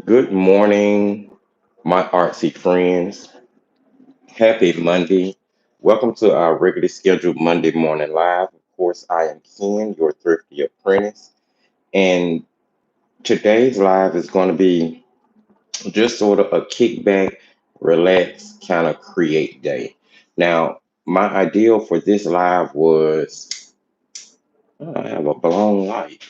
Good morning, my artsy friends. Happy Monday. Welcome to our regularly scheduled Monday morning live. Of course, I am Ken, your thrifty apprentice. And today's live is going to be just sort of a kickback, relax, kind of create day. Now, my ideal for this live was I have a blown light.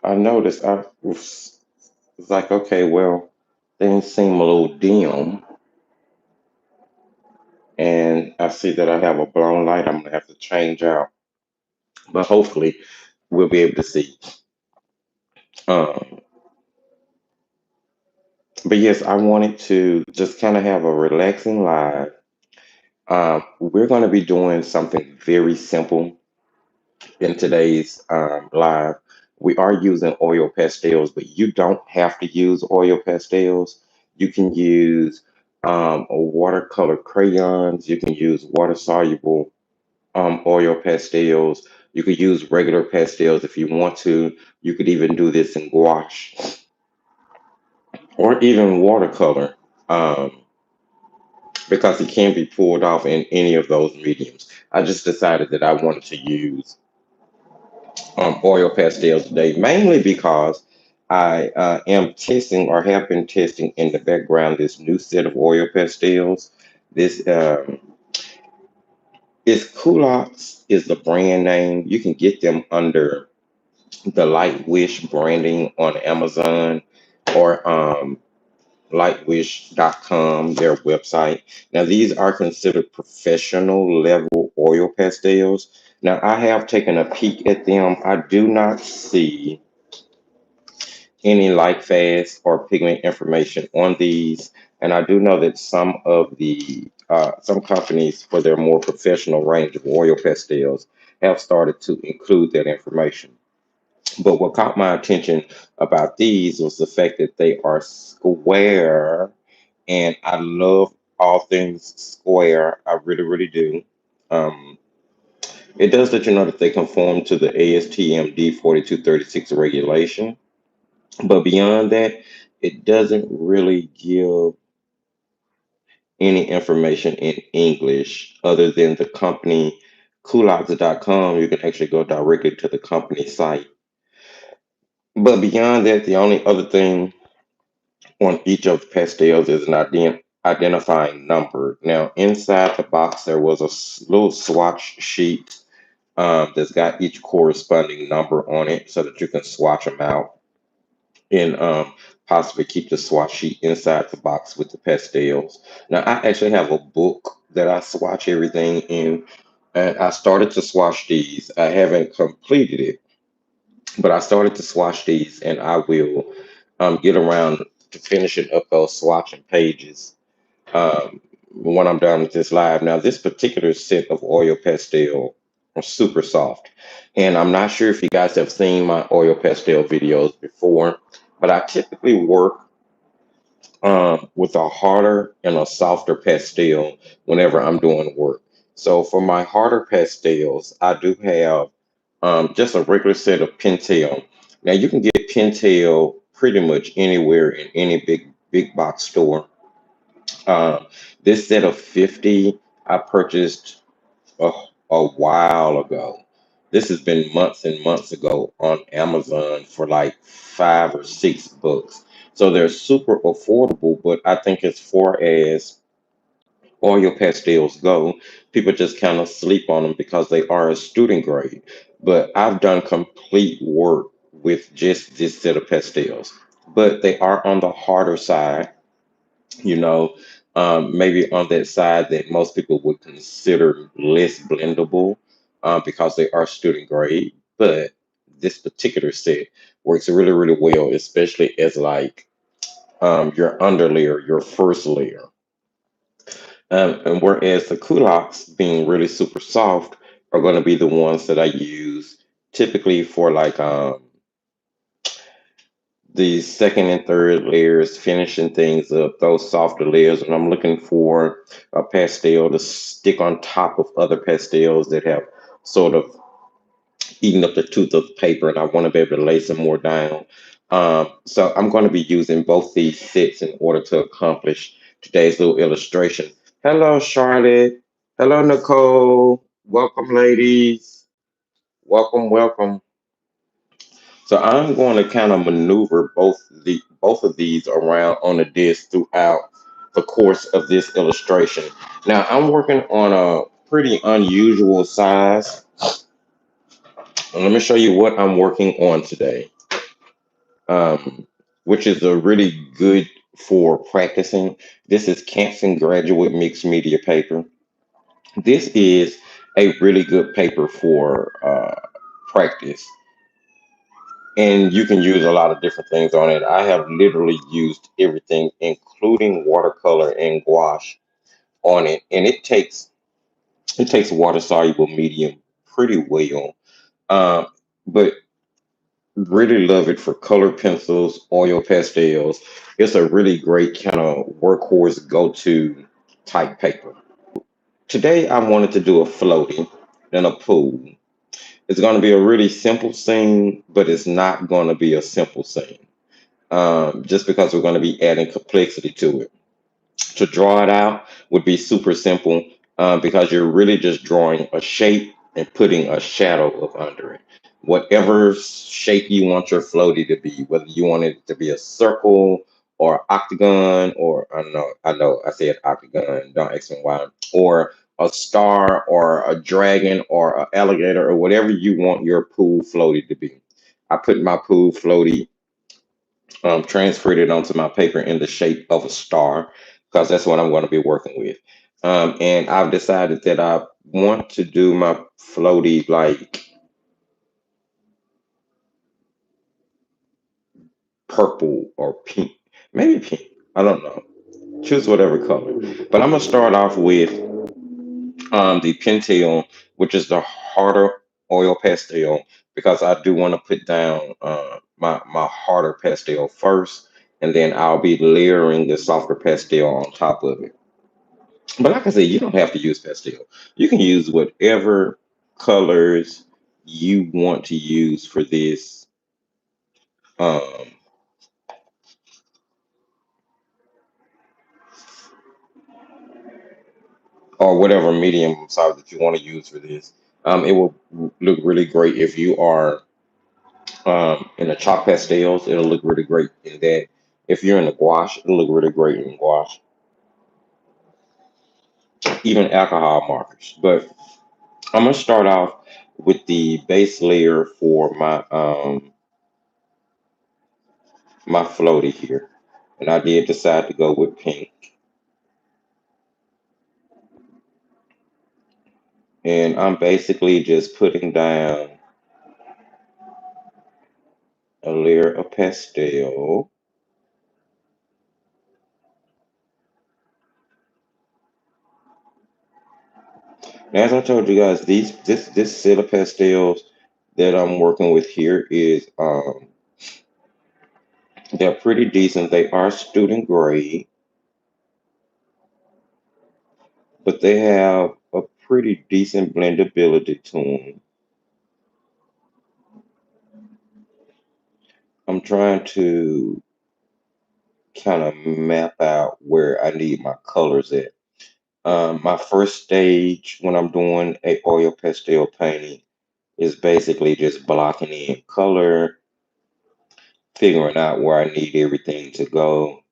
I noticed was like, okay, well, things seem a little dim. And I see that I have a blown light I'm gonna have to change out, but hopefully we'll be able to see. Um, but yes, I wanted to just kind of have a relaxing live. We're going to be doing something very simple in today's live. We are using oil pastels, but you don't have to use oil pastels. You can use watercolor crayons. You can use water soluble oil pastels. You could use regular pastels if you want to. You could even do this in gouache or even watercolor because it can be pulled off in any of those mediums. I just decided that I wanted to use oil pastels today, mainly because I am testing or have been testing in the background this new set of oil pastels. This is Kulaks is the brand name. You can get them under the Light Wish branding on Amazon or lightwish.com, their website. Now, these are considered professional level oil pastels. Now, I have taken a peek at them. I do not see any light fast or pigment information on these. And I do know that some companies for their more professional range of oil pastels have started to include that information. But what caught my attention about these was the fact that they are square, and I love all things square. I really, really do. Um, it does let you know that they conform to the ASTM D4236 regulation, but beyond that, it doesn't really give any information in English other than the company kulaks.com. You can actually go directly to the company site. But beyond that, the only other thing on each of the pastels is an identifying number. Now, inside the box, there was a little swatch sheet that's got each corresponding number on it so that you can swatch them out and possibly keep the swatch sheet inside the box with the pastels. Now, I actually have a book that I swatch everything in, and I started to swatch these. I haven't completed it, but I started to swatch these, and I will get around to finishing up those swatching pages when I'm done with this live. Now, this particular set of oil pastel are super soft, and I'm not sure if you guys have seen my oil pastel videos before, but I typically work with a harder and a softer pastel whenever I'm doing work. So for my harder pastels, I do have just a regular set of Pentel. Now you can get Pentel pretty much anywhere in any big box store. Uh, this set of 50 I purchased a, a while ago. This has been months and months ago on Amazon for like $5 or $6. So they're super affordable, but I think as far as oil pastels go, people just kind of sleep on them because they are a student grade. But I've done complete work with just this set of pastels. But they are on the harder side, you know, maybe on that side that most people would consider less blendable because they are student grade. But this particular set works really, really well, especially as like your underlayer, your first layer. And whereas the kulaks, being really super soft, are going to be the ones that I use typically for like the second and third layers, finishing things up, those softer layers. And I'm looking for a pastel to stick on top of other pastels that have sort of eating up the tooth of the paper, and I want to be able to lay some more down. So I'm going to be using both these sets in order to accomplish today's little illustration. Hello, Charlotte. Hello, Nicole. Welcome, ladies. Welcome, welcome. So I'm going to kind of maneuver both of these around on the disc throughout the course of this illustration. Now I'm working on a pretty unusual size. And let me show you what I'm working on today, which is a really good for practicing. This is Canson Graduate Mixed Media paper. This is a really good paper for practice, and you can use a lot of different things on it. I have literally used everything, including watercolor and gouache on it, and it takes water soluble medium pretty well. Um, but really love it for color pencils, oil pastels. It's a really great kind of workhorse go-to type paper. Today I wanted to do a floating and a pool. It's going to be a really simple scene, but it's not going to be a simple scene. Just because we're going to be adding complexity to it. To draw it out would be super simple because you're really just drawing a shape and putting a shadow up under it. Whatever shape you want your floaty to be, whether you want it to be a circle or octagon, or I know, I said octagon, don't ask me why, or a star or a dragon or an alligator or whatever you want your pool floaty to be. I put my pool floaty transferred it onto my paper in the shape of a star because that's what I'm going to be working with. And I've decided that I want to do my floaty like purple or pink, maybe pink. I don't know. Choose whatever color. But I'm going to start off with the Pentel, which is the harder oil pastel, because I do want to put down my harder pastel first, and then I'll be layering the softer pastel on top of it. But like I said, you don't have to use pastel. You can use whatever colors you want to use for this, um, or whatever medium size that you want to use for this. It will look really great if you are in the chalk pastels. It'll look really great in that. If you're in the gouache, it'll look really great in gouache. Even alcohol markers. But I'm gonna start off with the base layer for my floaty here. And I did decide to go with pink. And I'm basically just putting down a layer of pastel. Now, as I told you guys, this set of pastels that I'm working with here is they're pretty decent. They are student grade, but they have a pretty decent blendability to them. I'm trying to kind of map out where I need my colors at. My first stage when I'm doing a oil pastel painting is basically just blocking in color, figuring out where I need everything to go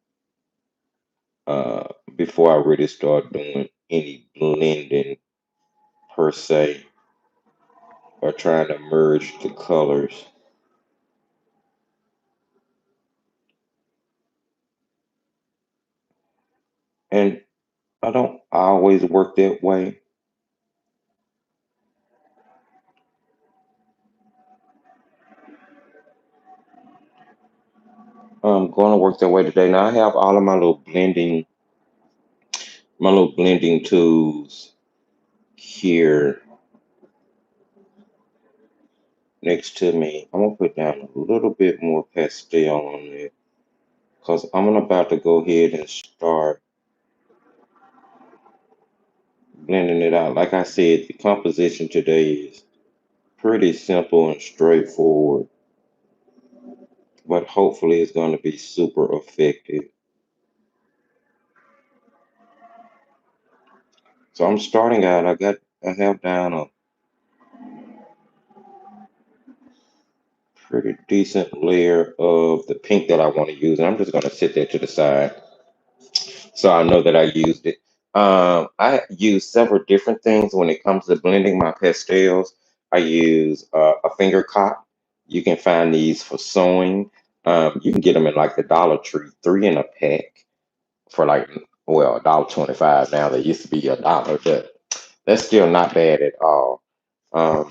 uh, before I really start doing any blending per se or trying to merge the colors. And I don't always work that way. I'm going to work that way today. Now I have all of my little blending tools here next to me. I'm gonna put down a little bit more pastel on it because I'm about to go ahead and start blending it out. Like I said, the composition today is pretty simple and straightforward, but hopefully it's going to be super effective. So I'm starting out, I have down a pretty decent layer of the pink that I want to use. And I'm just going to sit there to the side so I know that I used it. I use several different things when it comes to blending my pastels. I use a finger cot. You can find these for sewing. You can get them in like the Dollar Tree, three in a pack for like, well, $1.25 now. They used to be $1, but that's still not bad at all. Um,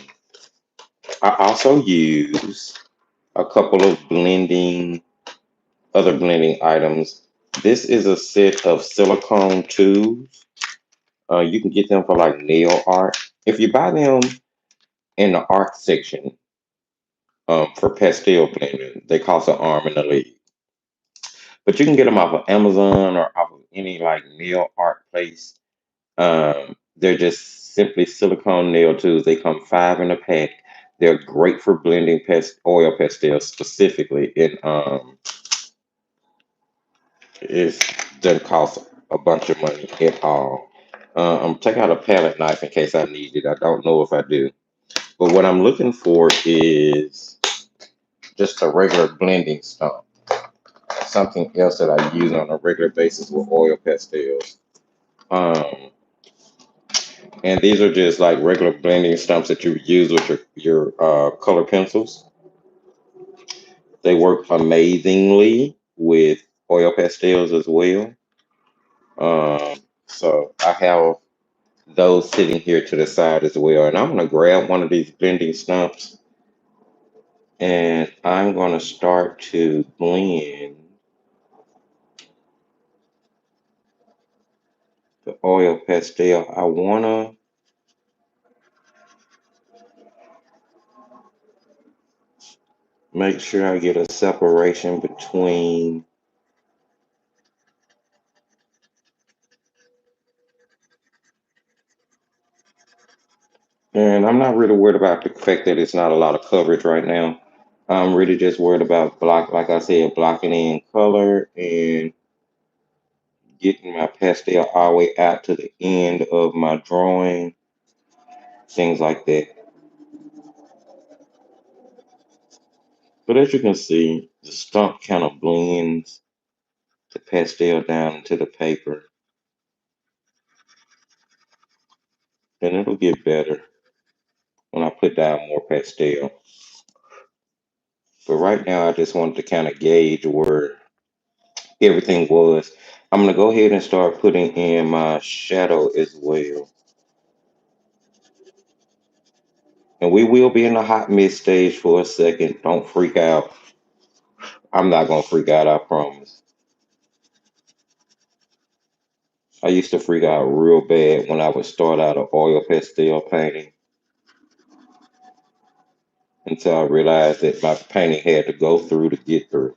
I also use a couple of other blending items. This is a set of silicone tubes. You can get them for like nail art. If you buy them in the art section for pastel blending, they cost an arm and a leg. But you can get them off of Amazon or off of any like nail art place. They're just simply silicone nail tubes. They come five in a pack. They're great for blending oil pastels specifically. It doesn't cost a bunch of money at all. I'm taking out a palette knife in case I need it. I don't know if I do. But what I'm looking for is just a regular blending stump. Something else that I use on a regular basis with oil pastels. Um, and these are just like regular blending stumps that you use with your color pencils. They work amazingly with oil pastels as well. So I have those sitting here to the side as well. And I'm going to grab one of these blending stumps and I'm going to start to blend the oil pastel. I want to make sure I get a separation between and I'm not really worried about the fact that it's not a lot of coverage right now. I'm really just worried about like I said, blocking in color and getting my pastel all the way out to the end of my drawing, things like that. But as you can see, the stump kind of blends the pastel down into the paper, and it'll get better when I put down more pastel. But right now, I just wanted to kind of gauge where everything was. I'm going to go ahead and start putting in my shadow as well. And we will be in the hot mist stage for a second. Don't freak out. I'm not going to freak out, I promise. I used to freak out real bad when I would start out an oil pastel painting until I realized that my painting had to go through to get through.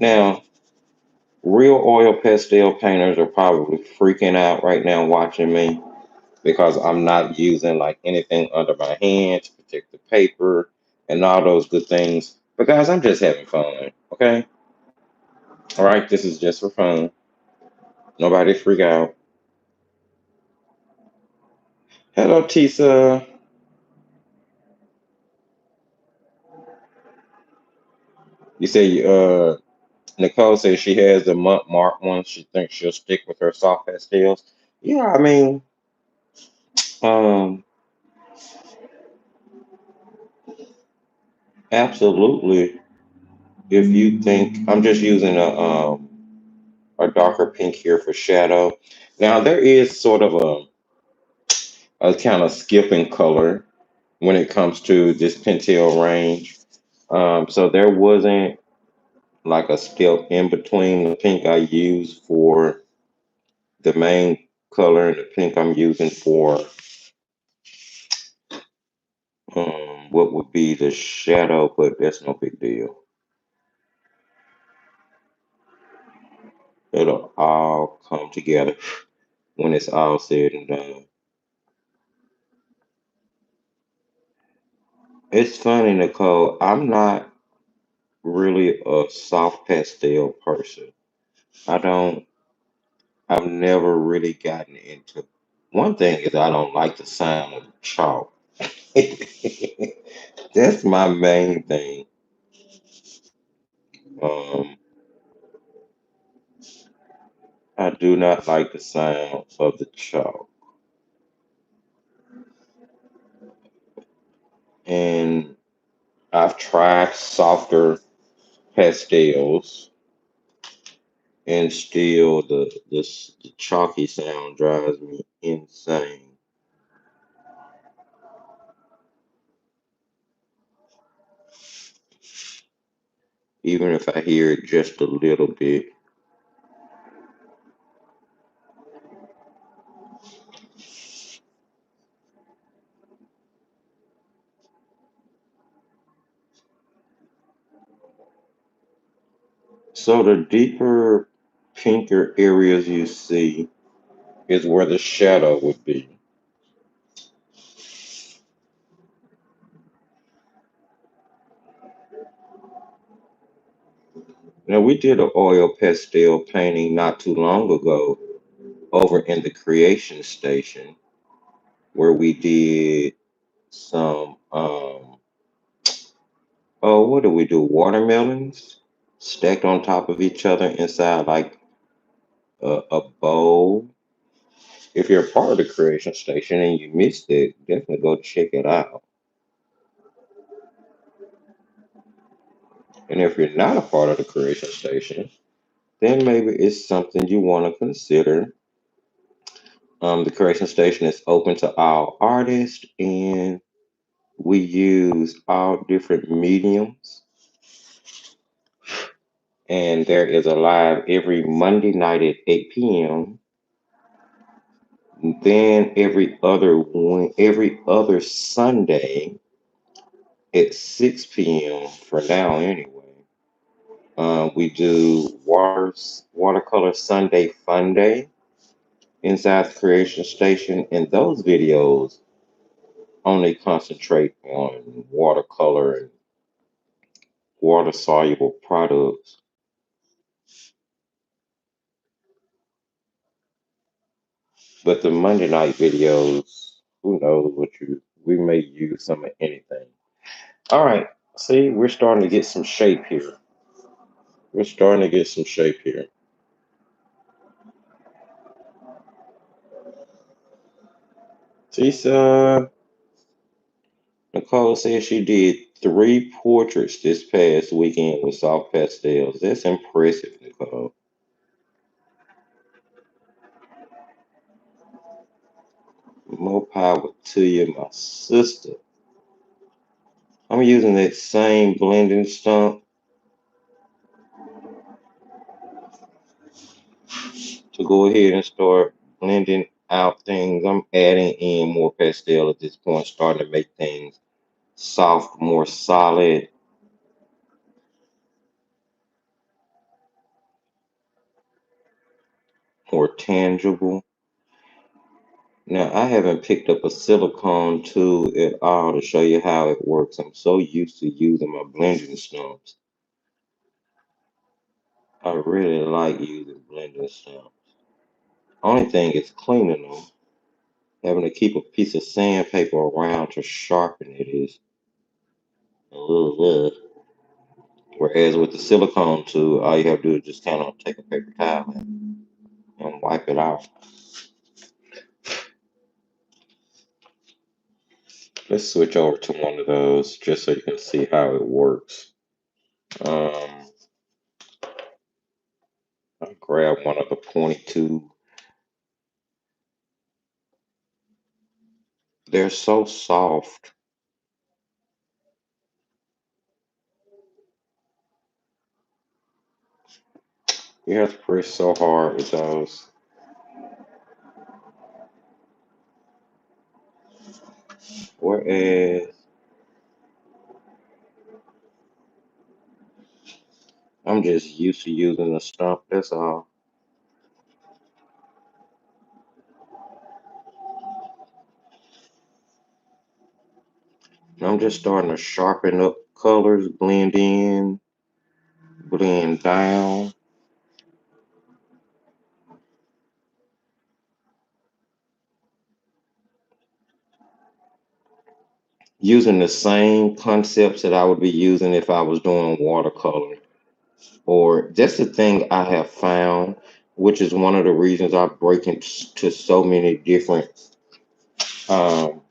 Now, real oil pastel painters are probably freaking out right now watching me because I'm not using like anything under my hand to protect the paper and all those good things. But guys, I'm just having fun, okay? All right, this is just for fun. Nobody freak out. Hello, Tisa. You say Nicole says she has the month mark one. She thinks she'll stick with her soft pastels. Yeah, I mean, um, absolutely. If you think I'm just using a darker pink here for shadow. Now there is sort of a kind of skipping color when it comes to this Pentel range. So there wasn't like a step in between the pink I use for the main color and the pink I'm using for what would be the shadow, but that's no big deal. It'll all come together when it's all said and done. It's funny, Nicole. I'm not really a soft pastel person. I don't. I've never really gotten into. One thing is I don't like the sound of chalk. That's my main thing. Um, I do not like the sound of the chalk. And I've tried softer pastels, and still the chalky sound drives me insane. Even if I hear it just a little bit. So the deeper, pinker areas you see is where the shadow would be. Now we did an oil pastel painting not too long ago over in the creation station where we did some oh, what do we do? Watermelons stacked on top of each other inside like a bowl. If you're a part of the creation station and you missed it, definitely go check it out. And if you're not a part of the creation station, then maybe it's something you want to consider. The creation station is open to all artists, and we use all different mediums. And there is a live every Monday night at 8 p.m. Then every other Sunday at 6 p.m. for now anyway. We do watercolor Sunday Fun Day inside the Creation Station, and those videos only concentrate on watercolor and water soluble products. But the Monday night videos, who knows what we may use some of anything. All right, see, we're starting to get some shape here. We're starting to get some shape here. See, Nicole said she did 3 portraits this past weekend with soft pastels. That's impressive, Nicole. More power to you, my sister. I'm using that same blending stump to go ahead and start blending out things. I'm adding in more pastel at this point, starting to make things soft, more solid, more tangible. Now, I haven't picked up a silicone tool at all to show you how it works. I'm so used to using my blending stumps. I really like using blending stumps. Only thing is cleaning them. Having to keep a piece of sandpaper around to sharpen it is a little rough. Whereas with the silicone tool, all you have to do is just kind of take a paper towel and wipe it off. Let's switch over to one of those just so you can see how it works. Um, I'll grab one of the pointy two. They're so soft. You have to press so hard with those. Whereas I'm just used to using a stump, that's all. I'm just starting to sharpen up colors, blend in, blend down, using the same concepts that I would be using if I was doing watercolor. Or that's the thing I have found, which is one of the reasons I break into so many different um,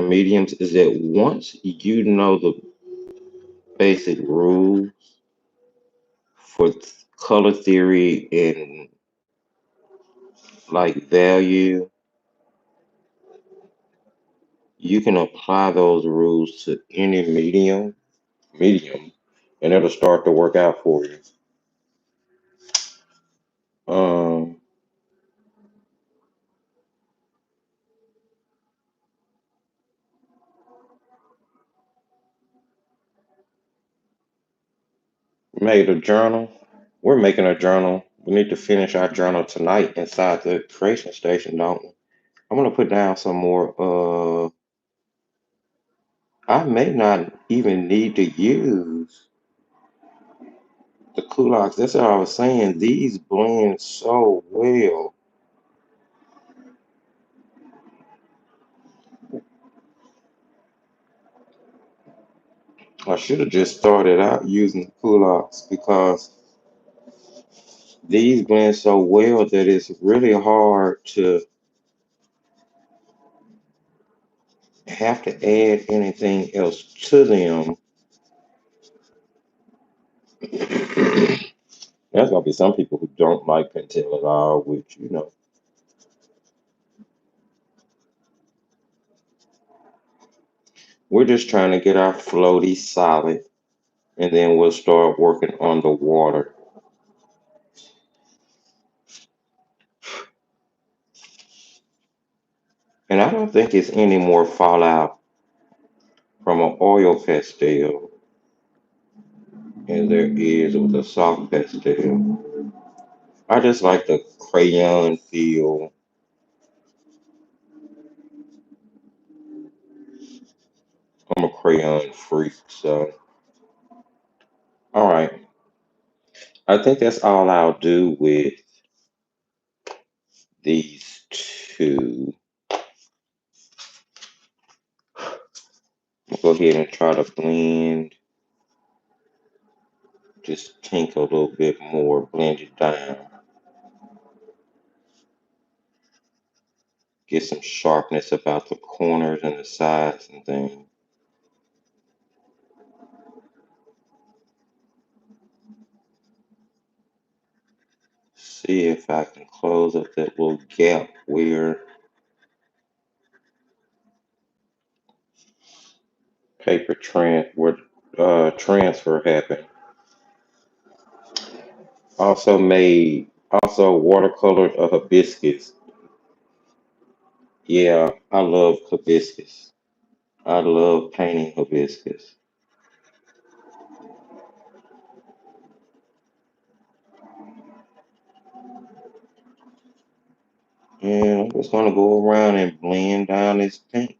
mediums, is that once you know the basic rules for color theory and like value, you can apply those rules to any medium, and it'll start to work out for you. Um, made a journal. We're making a journal. We need to finish our journal tonight inside the creation station, don't we? I'm gonna put down some more. I may not even need to use the kulaks. That's what I was saying. These blend so well. I should have just started out using the kulaks because these blend so well that it's really hard to have to add anything else to them. There's gonna be some people who don't like Pentel at all, which we're just trying to get our floaty solid, and then we'll start working on the water. And I don't think it's any more fallout from an oil pastel as there is with a soft pastel. I just like the crayon feel. I'm a crayon freak, so all right. I think that's all I'll do with these two. I'll go ahead and try to blend, just tink a little bit more, blend it down, get some sharpness about the corners and the sides and things. See if I can close up that little gap where where transfer happened. Also watercolor hibiscus. Yeah, I love hibiscus. I love painting hibiscus. And I'm just gonna go around and blend down this pink.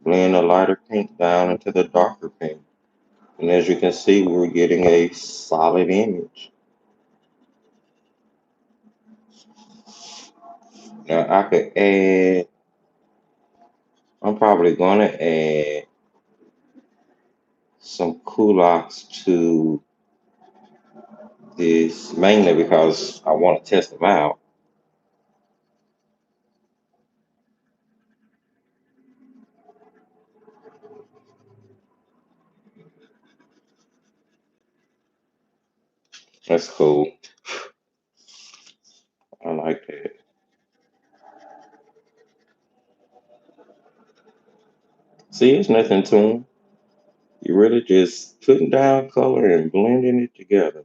Blend the lighter pink down into the darker pink. And as you can see, we're getting a solid image. Now I could add, I'm probably gonna add some kulaks to this mainly because I want to test them out. That's cool. I like that. See, it's nothing to them. You're really just putting down color and blending it together.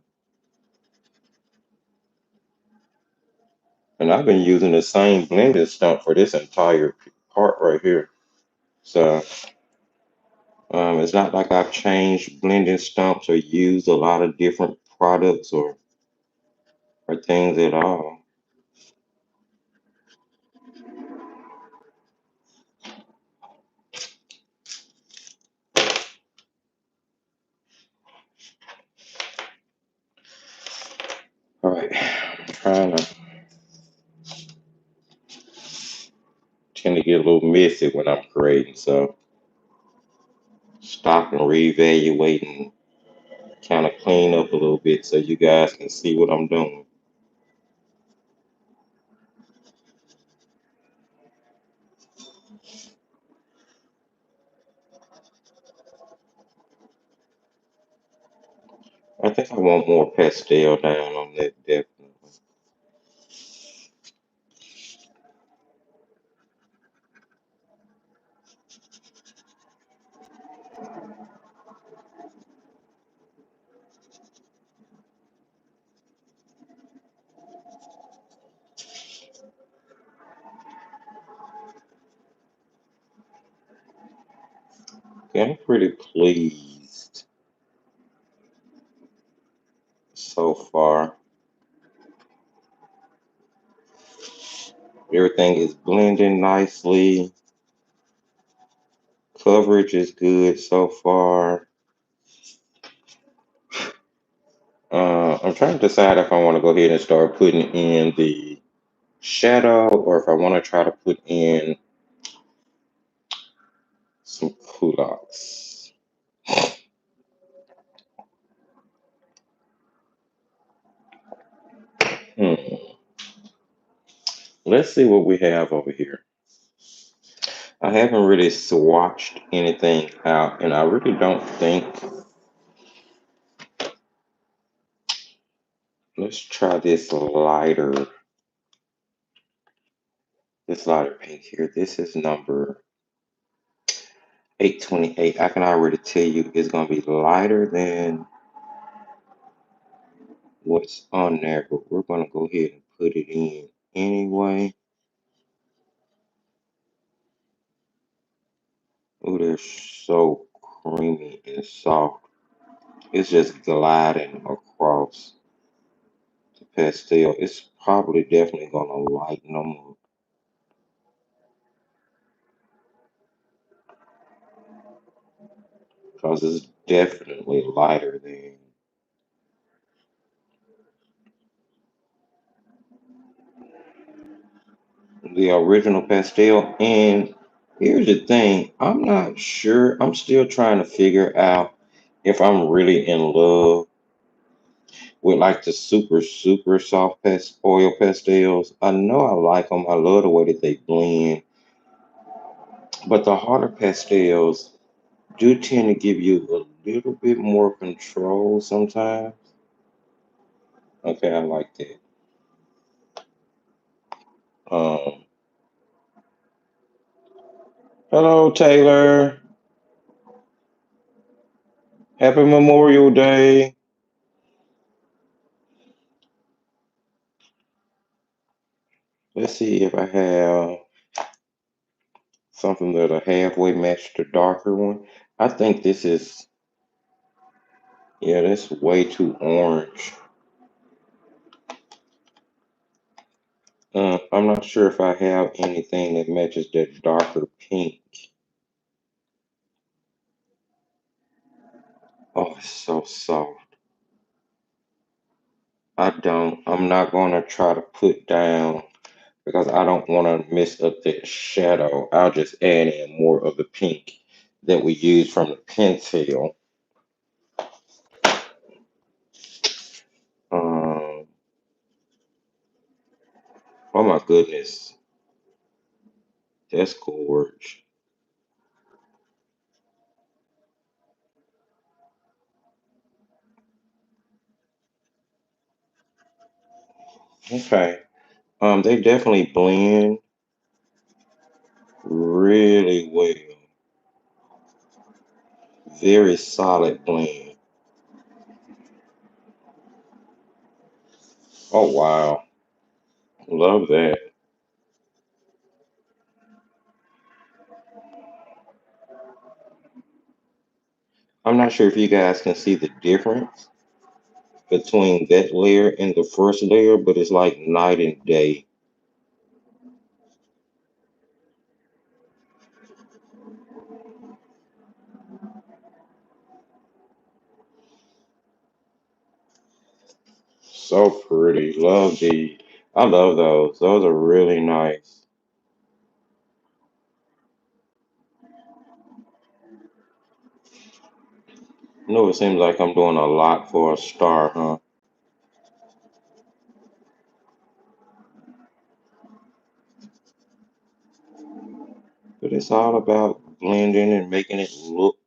And I've been using the same blending stump for this entire part right here. So it's not like I've changed blending stumps or used a lot of different products or things at all. tend to get a little messy when I'm creating, so stop and reevaluate and kind of clean up a little bit so you guys can see what I'm doing. I think I want more pastel down on that, definitely. Okay, I'm pretty pleased so far. Everything is blending nicely. Coverage is good so far. I'm trying to decide if I want to go ahead and start putting in the shadow or if I want to try to put in some culottes. Hmm. Let's see what we have over here. I haven't really swatched anything out, and I really don't think. Let's try this lighter pink here. This is number 828. I can already tell you it's going to be lighter than what's on there, but we're going to go ahead and put it in anyway. Oh, they're so creamy and soft. It's just gliding across the pastel. It's probably definitely going to lighten them up because it's definitely lighter than the original pastel. And here's the thing, I'm not sure. I'm still trying to figure out if I'm really in love with like the super soft oil pastels. I know I like them. I love the way that they blend. But the harder pastels do tend to give you a little bit more control sometimes. Okay, I like that. Um, Hello, Taylor. Happy Memorial Day. Let's see if I have something that'll halfway match the darker one. I think this is, yeah, that's way too orange. I'm not sure if I have anything that matches that darker pink. Oh, it's so soft. I'm not going to try to put down because I don't want to mess up that shadow. I'll just add in more of the pink that we use from the Pentel. Um, oh my goodness, that's gorgeous. Okay. They definitely blend really well. Very solid blend. Oh wow, love that. I'm not sure if you guys can see the difference between that layer and the first layer, but it's like night and day. So pretty. Love the. I love those. Those are really nice. No, it seems like I'm doing a lot for a star, huh? But it's all about blending and making it look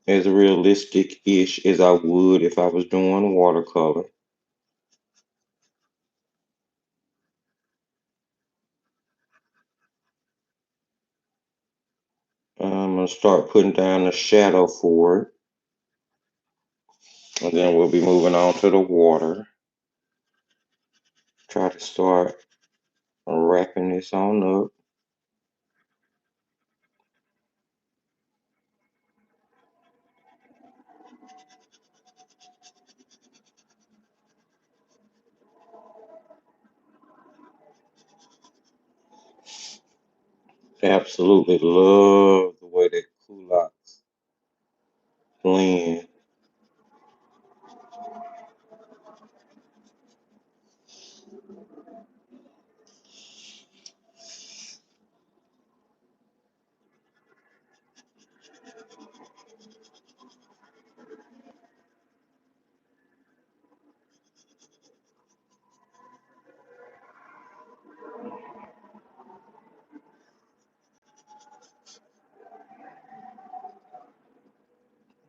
as realistic-ish as I would if I was doing watercolor. I'm gonna start putting down the shadow for it, and then we'll be moving on to the water. Try to start wrapping this on up. Absolutely love the way that culottes blend.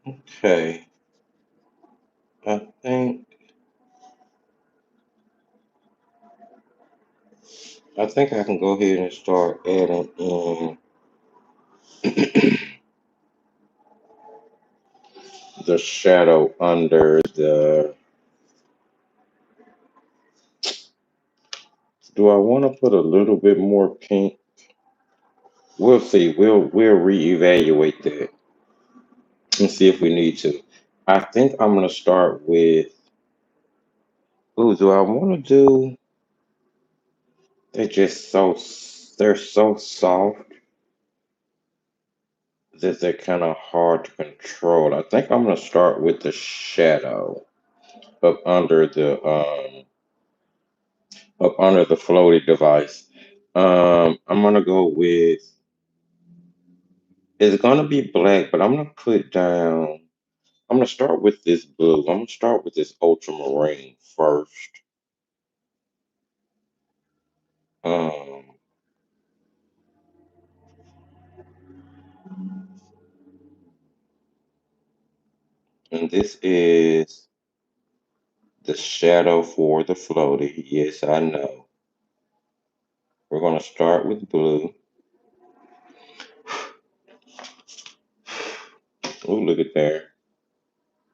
Okay, I think I can go ahead and start adding in the shadow under the. Do I want to put a little bit more pink? We'll see. We'll reevaluate that and see if we need to. I think I'm gonna start with. Ooh, do I want to do? They're just they're so soft that they're kind of hard to control. I think I'm gonna start with the shadow up under the floaty device. I'm gonna go with. It's gonna be black, but I'm gonna put down. I'm gonna start with this blue. I'm gonna start with this ultramarine first. Um, and this is the shadow for the floaty. Yes, I know. We're gonna start with blue. Oh, look at there.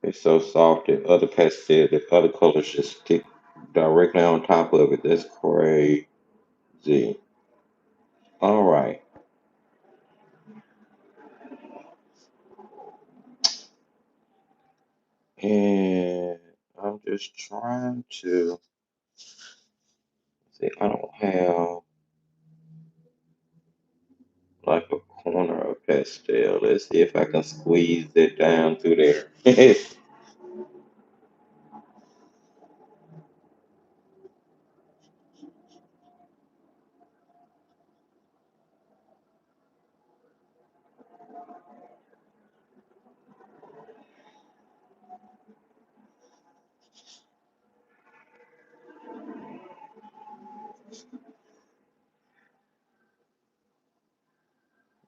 It's so soft that other pastel, that other colors just stick directly on top of it. That's crazy. All right. And I'm just trying to see. I don't have like a corner of pastel. Let's see if I can squeeze it down through there.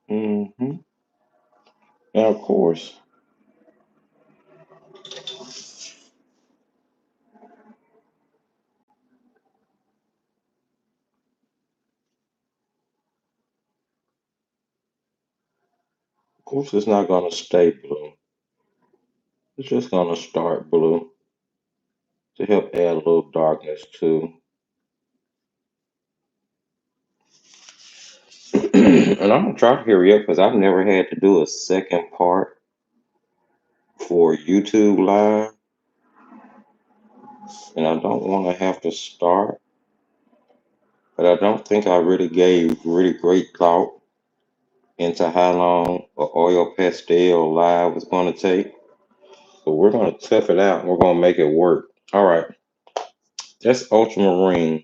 hmm And of course, it's not gonna stay blue. It's just gonna start blue to help add a little darkness too. And I'm gonna try to hurry up because I've never had to do a second part for YouTube Live, and I don't want to have to start. But I don't think I really gave really great thought into how long a oil pastel live was going to take. So we're going to tough it out. And we're going to make it work. All right, that's ultramarine.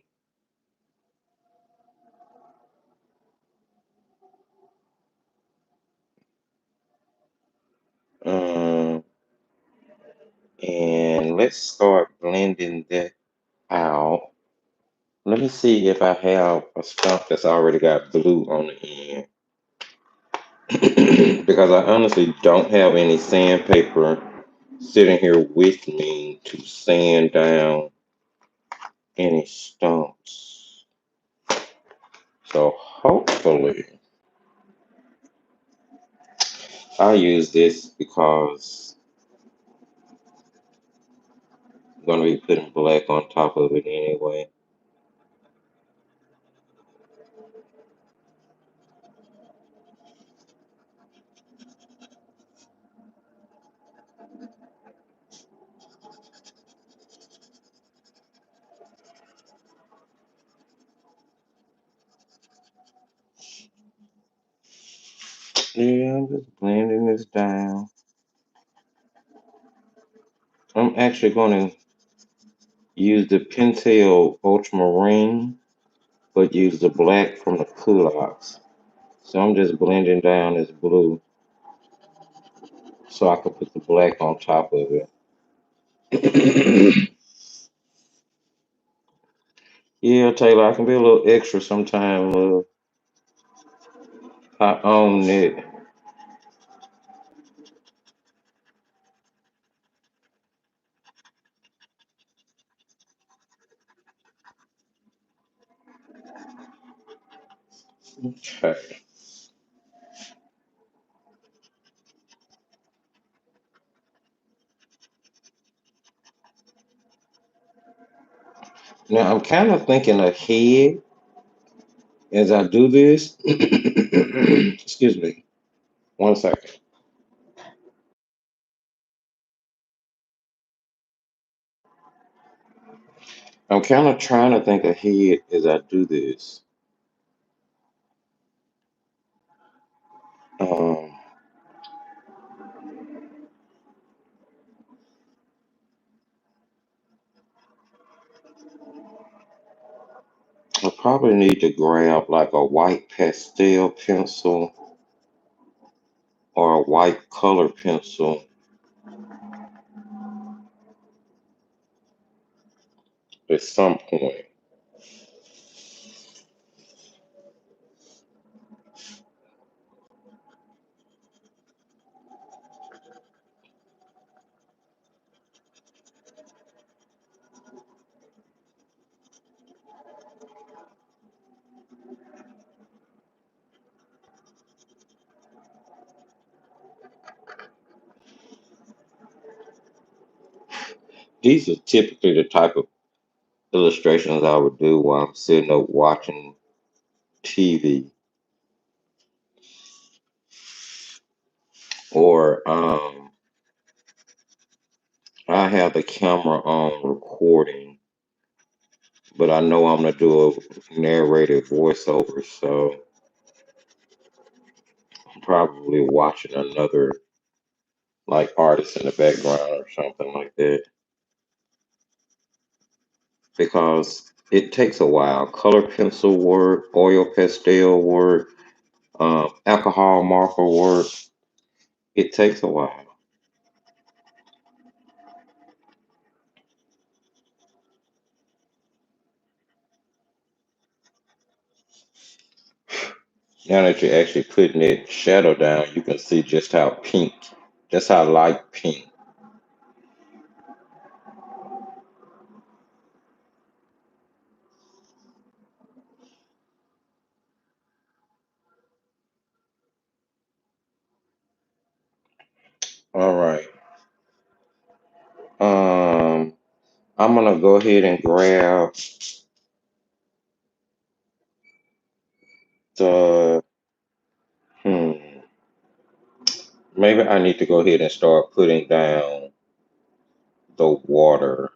And let's start blending that out. Let me see if I have a stump that's already got blue on the end. Because I honestly don't have any sandpaper sitting here with me to sand down any stumps. So hopefully I use this because I'm going to be putting black on top of it anyway. Yeah, I'm just blending this down. I'm actually going to use the Pentel Ultramarine, but use the black from the Kulaks. So I'm just blending down this blue so I can put the black on top of it. Yeah, Taylor, I can be a little extra sometime. I own it. Okay. Now I'm kind of thinking ahead as I do this. Excuse me. One second. I'm kind of trying to think ahead as I do this. Um, I probably need to grab like a white pastel pencil or a white color pencil at some point. These are typically the type of illustrations I would do while I'm sitting up watching TV, or I have the camera on recording, but I know I'm gonna do a narrated voiceover, so I'm probably watching another like artist in the background or something like that because it takes a while. Color pencil work, oil pastel work, alcohol marker work. It takes a while. Now that you're actually putting that shadow down, you can see just how pink, just how light pink. All right. Um, I'm gonna go ahead and grab the. Hmm. Maybe I need to go ahead and start putting down the water,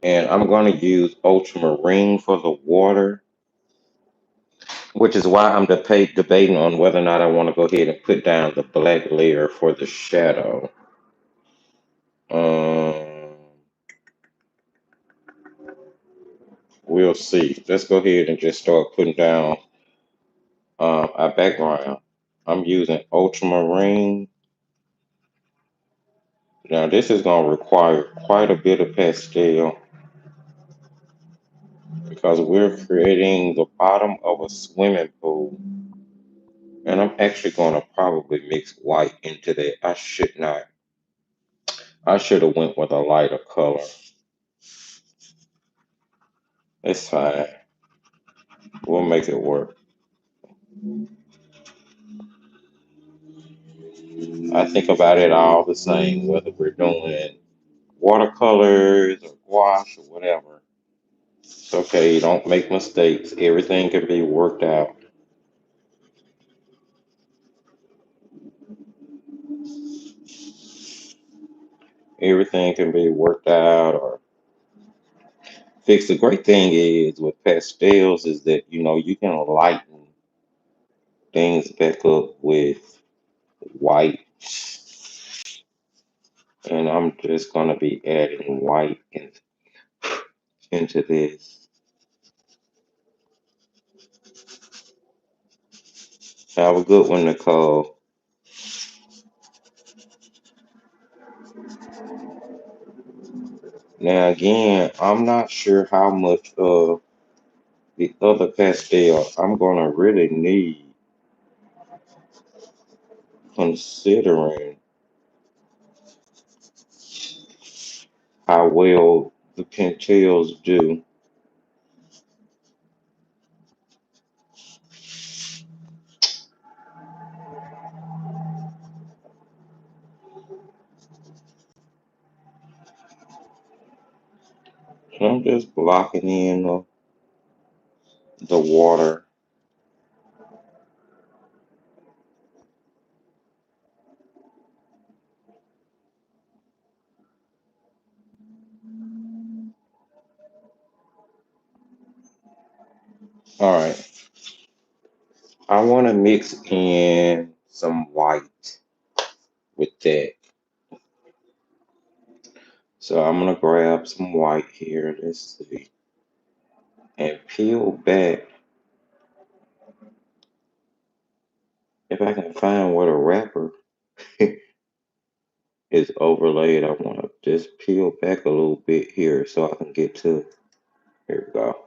and I'm gonna use ultramarine for the water, which is why I'm debating on whether or not I want to go ahead and put down the black layer for the shadow. Um, we'll see. Let's go ahead and just start putting down our background. I'm using ultramarine Now this is going to require quite a bit of pastel because we're creating the bottom of a swimming pool. And I'm actually going to probably mix white into that. I should not. I should have went with a lighter color. It's fine. We'll make it work. I think about it all the same, whether we're doing watercolors or gouache or whatever. It's okay. Don't make mistakes. Everything can be worked out. Everything can be worked out or fixed. The great thing is with pastels is that you can lighten things back up with white, and I'm just gonna be adding white into this. Have a good one, Nicole. Now again, I'm not sure how much of the other pastel I'm gonna really need, considering how well the Pentels do. So I'm just blocking in the water. All right, I want to mix in some white with that. So I'm gonna grab some white here. Let's see, and peel back. If I can find where the wrapper is overlaid, I want to just peel back a little bit here so I can get to. Here we go.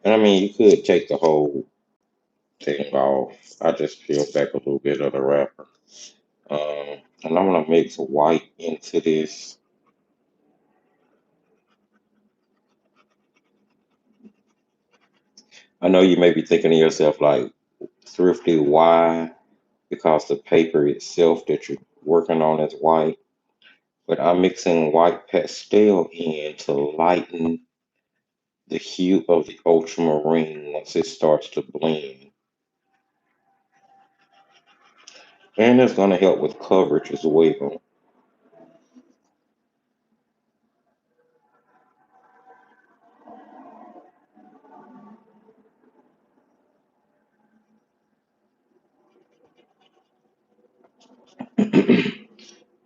And I mean, you could take the whole thing off. I just peeled back a little bit of the wrapper. And I'm gonna mix white into this. I know you may be thinking to yourself like, Thrifty, why? Because the paper itself that you're working on is white. But I'm mixing white pastel in to lighten the hue of the ultramarine once it starts to blend. And it's going to help with coverage as well.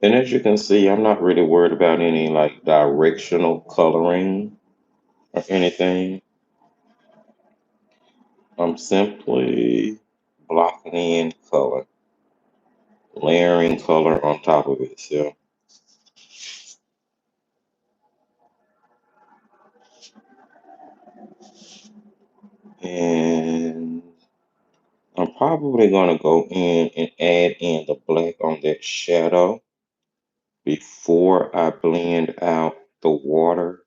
And as you can see, I'm not really worried about any like directional coloring or anything. I'm simply blocking in color, layering color on top of itself. And I'm probably going to go in and add in the black on that shadow before I blend out the water.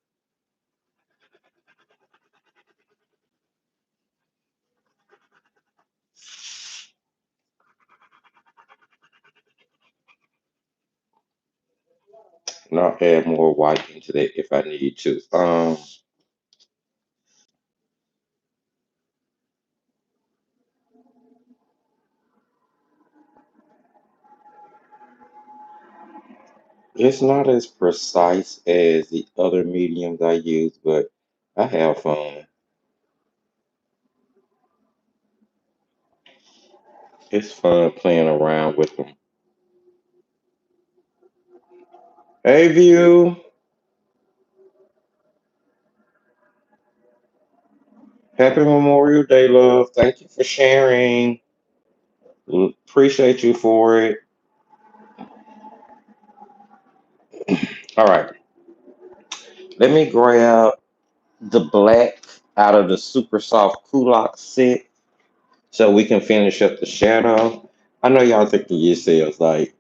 And I'll add more white into that if I need to. It's not as precise as the other mediums I use, but I have fun. It's fun playing around with them. Hey, View. Happy Memorial Day, love. Thank you for sharing. Appreciate you for it. All right, let me grab the black out of the super soft Kulak set so we can finish up the shadow. I know y'all thinking yourselves like,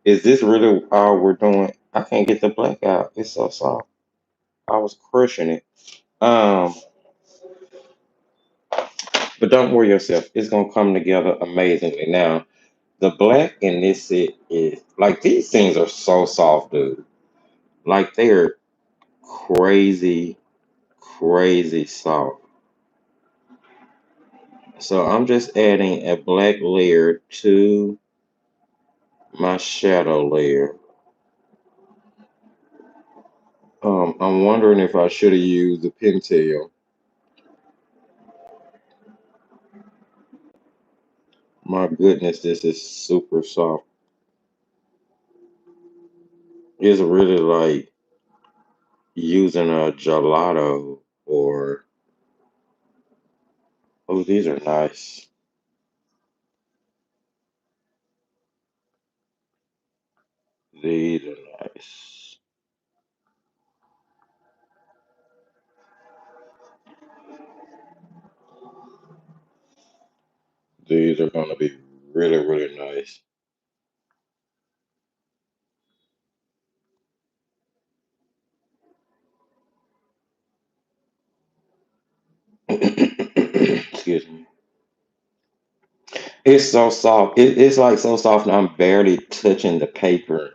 is this really all we're doing? I can't get the black out. It's so soft. I was crushing it. Um, but don't worry yourself. It's gonna come together amazingly. Now, the black in this set is like these things are so soft, dude. Like they're crazy, crazy soft. So I'm just adding a black layer to my shadow layer. I'm wondering if I should have used the pintail. My goodness, this is super soft. It's really like using a gelato or, oh, these are nice. These are nice. These are going to be really, really nice. Excuse me. It's so soft. It's like so soft, and I'm barely touching the paper,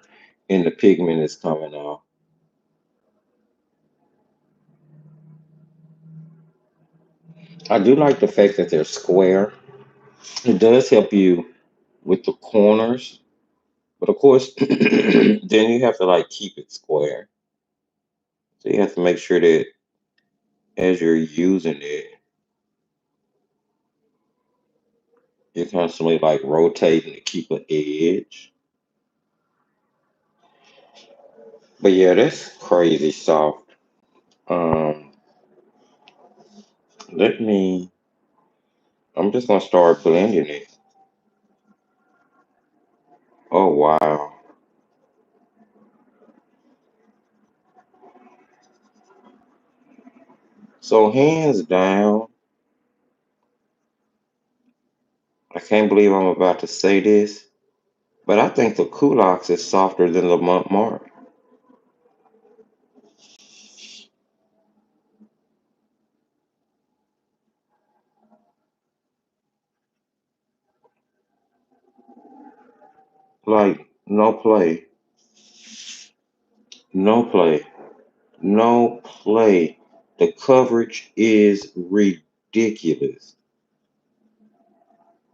and the pigment is coming off. I do like the fact that they're square. It does help you with the corners, but of course, then you have to like keep it square. So you have to make sure that as you're using it, you're constantly like rotating to keep an edge. But yeah, that's crazy soft. Um, let me. I'm just gonna start blending it. Oh wow. So hands down, I can't believe I'm about to say this, but I think the Kulaks is softer than the Mont. Like no play, no play, no play. The coverage is ridiculous.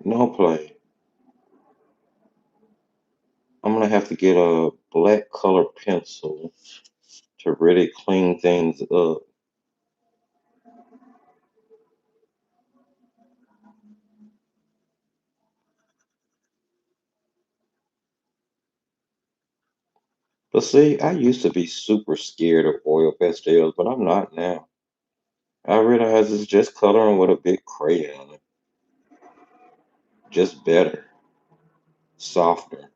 No play. I'm gonna have to get a black color pencil to really clean things up. But see, I used to be super scared of oil pastels, but I'm not now. I realize it's just coloring with a big crayon, just better, softer,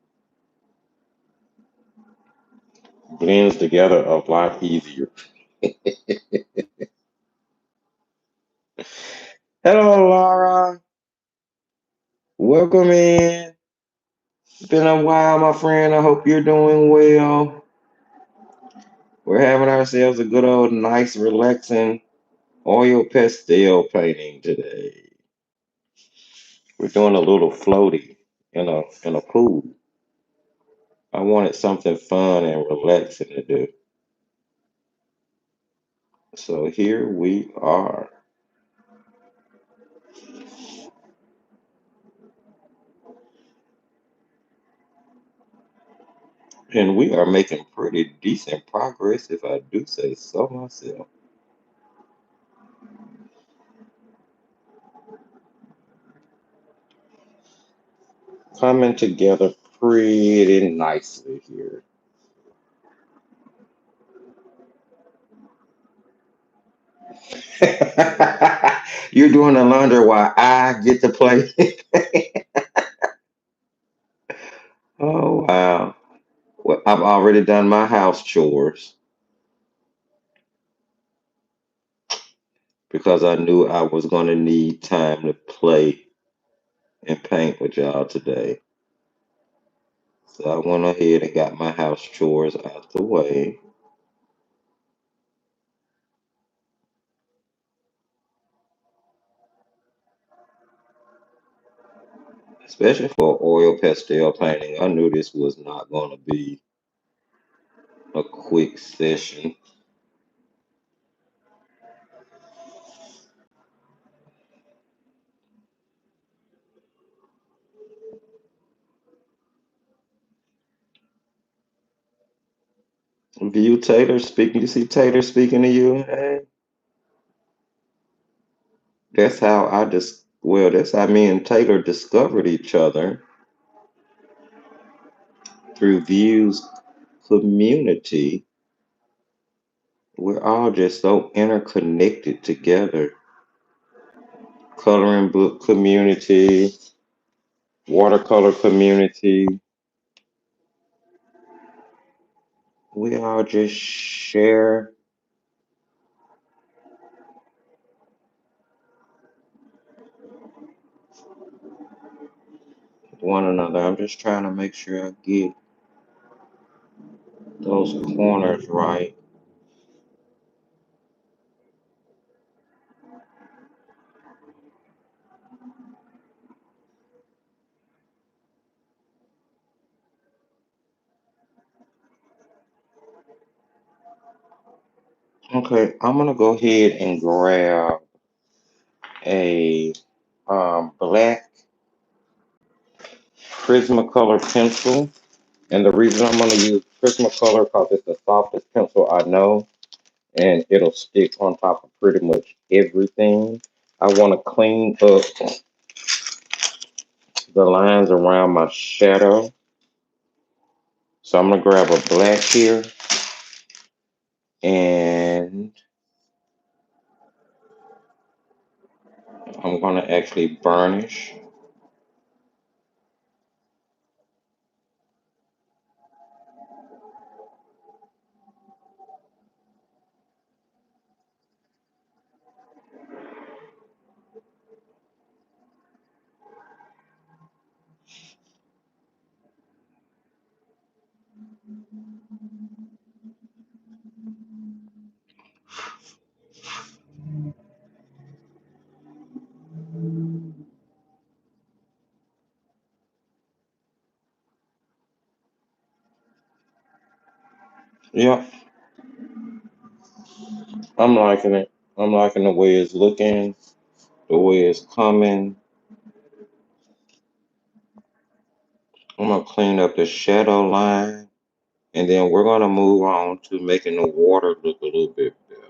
blends together a lot easier. Hello, Laura. Welcome in. It's been a while, my friend. I hope you're doing well. We're having ourselves a good old, nice, relaxing oil pastel painting today. We're doing a little floaty in a pool. I wanted something fun and relaxing to do. So here we are. And we are making pretty decent progress, if I do say so myself. Coming together pretty nicely here. You're doing the laundry while I get to play. Oh, wow. Well, I've already done my house chores because I knew I was going to need time to play and paint with y'all today. So I went ahead and got my house chores out the way. Especially for oil pastel painting, I knew this was not going to be a quick session. View Taylor speaking. You see Taylor speaking to you? Hey, that's how I just well, that's how me and Taylor discovered each other through Views community. We're all just so interconnected together. Coloring book community, watercolor community. We all just share one another. I'm just trying to make sure I get those corners right. Okay, I'm gonna go ahead and grab a black Prismacolor pencil. And the reason I'm going to use Prismacolor because it's the softest pencil I know and it'll stick on top of pretty much everything. I want to clean up the lines around my shadow. So I'm going to grab a black here and I'm going to actually burnish. Yep, I'm liking it. I'm liking the way it's looking, the way it's coming. I'm going to clean up the shadow line. And then we're going to move on to making the water look a little bit better.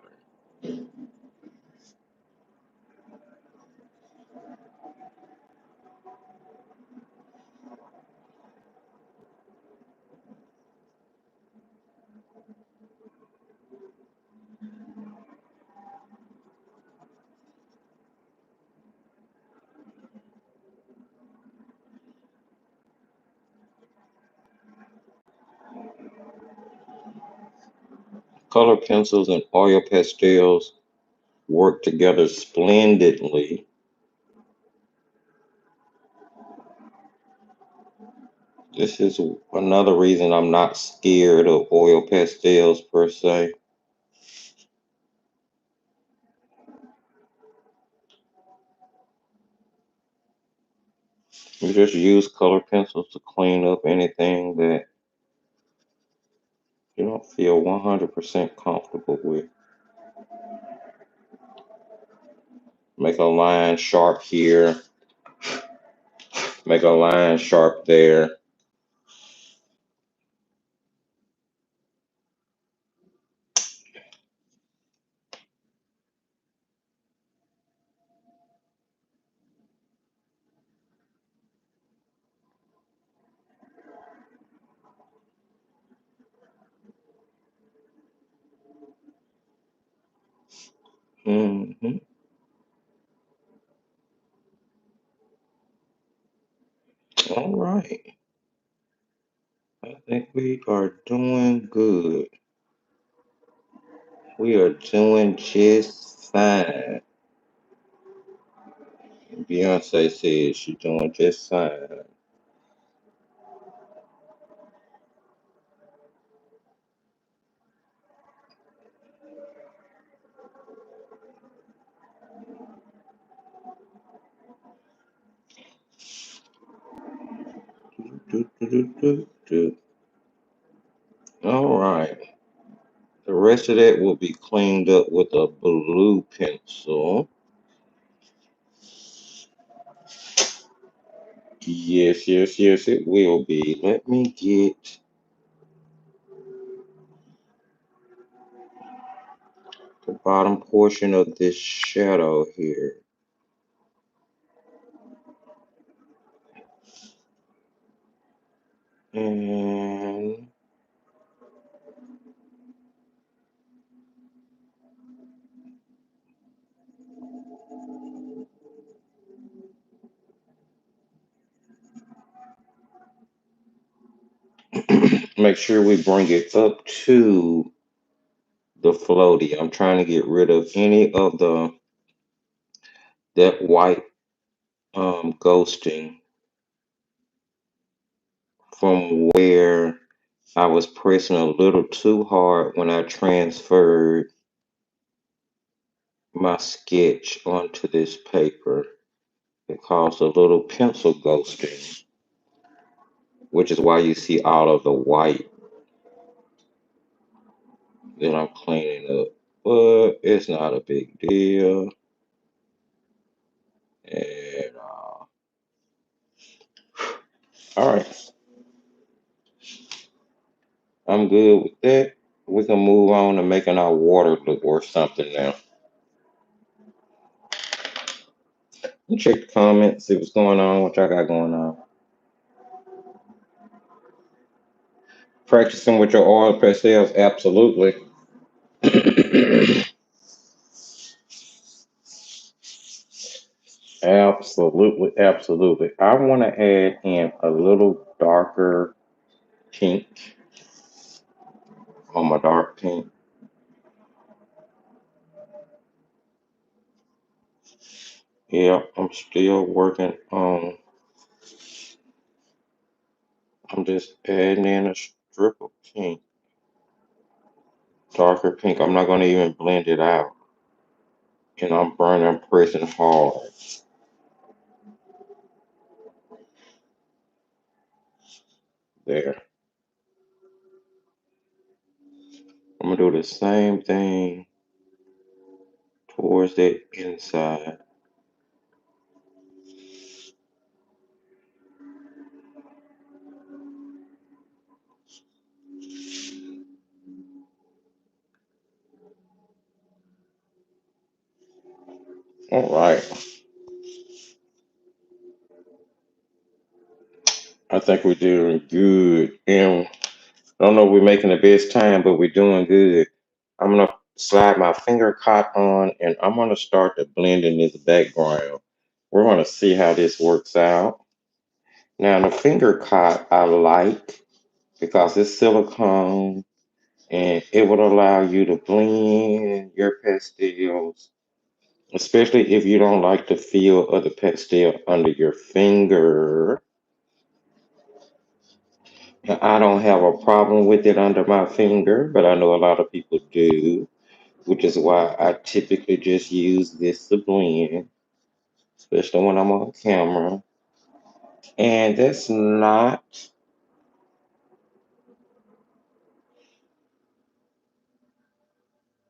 Color pencils and oil pastels work together splendidly. This is another reason I'm not scared of oil pastels per se. You just use color pencils to clean up anything that you don't feel 100% comfortable with. Make a line sharp here, make a line sharp there. Hmm. All right. I think we are doing good. We are doing just fine. Beyonce says she's doing just fine. Do, do, do, do, do. All right. The rest of that will be cleaned up with a blue pencil. Yes, yes, yes, it will be. Let me get the bottom portion of this shadow here. And make sure we bring it up to the floaty. I'm trying to get rid of any of that white ghosting from where I was pressing a little too hard when I transferred my sketch onto this paper. It caused a little pencil ghosting, which is why you see all of the white that I'm cleaning up. But it's not a big deal. And all right, I'm good with that. We can move on to making our water look or something now. You check the comments, see what's going on, what y'all got going on. Practicing with your oil pastels, absolutely. Absolutely, absolutely. I want to add in a little darker pink on my dark pink. Yeah, I'm still working on, I'm just adding in a strip of pink, darker pink. I'm not going to even blend it out. And I'm burning, pressing hard there. I'm going to do the same thing towards that inside. All right. I think we're doing good. And I don't know if we're making the best time, but we're doing good. I'm gonna slide my finger cot on and I'm gonna start to blend in this background. We're gonna see how this works out. Now the finger cot I like because it's silicone and it would allow you to blend your pastels, especially if you don't like the feel of the pastel under your finger. Now, I don't have a problem with it under my finger, but I know a lot of people do, which is why I typically just use this to blend, especially when I'm on camera. And that's not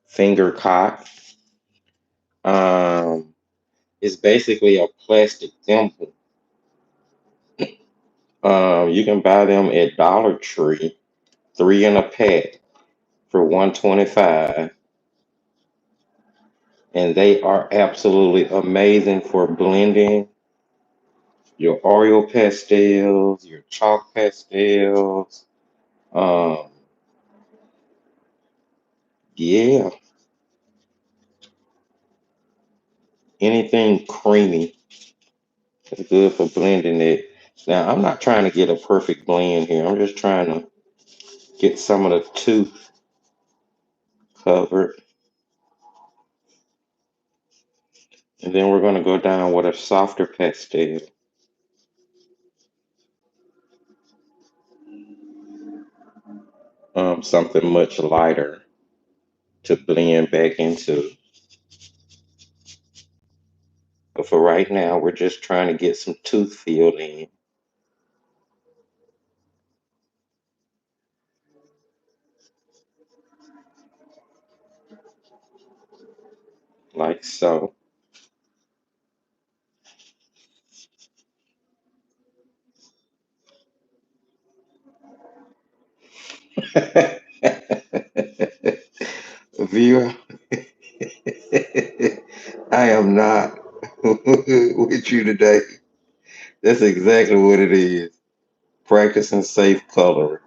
finger cock. Um, it's basically a plastic thimble. You can buy them at Dollar Tree, three in a pack for 125, and they are absolutely amazing for blending your Oreo pastels, your chalk pastels. Um, yeah, anything creamy is good for blending it. Now, I'm not trying to get a perfect blend here. I'm just trying to get some of the tooth covered. And then we're going to go down with a softer pastel. Something much lighter to blend back into. But for right now, we're just trying to get some tooth filled in. Like so. Viewer, I am not with you today. That's exactly what it is. Practicing safe coloring.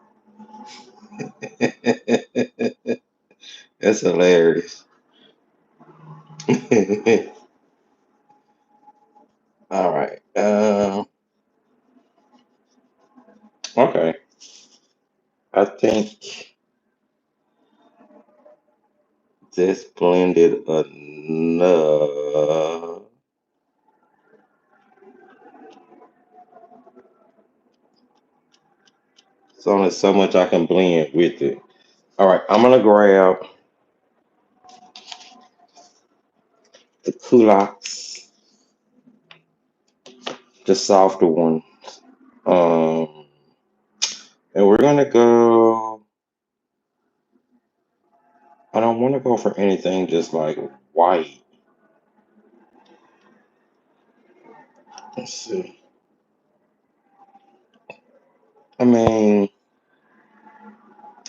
That's hilarious. All right. Okay. I think this blended enough. It's only so much I can blend with it. All right. I'm gonna grab the culottes, the softer one. Um, and we're gonna go. I don't want to go for anything just like white. Let's see. I mean,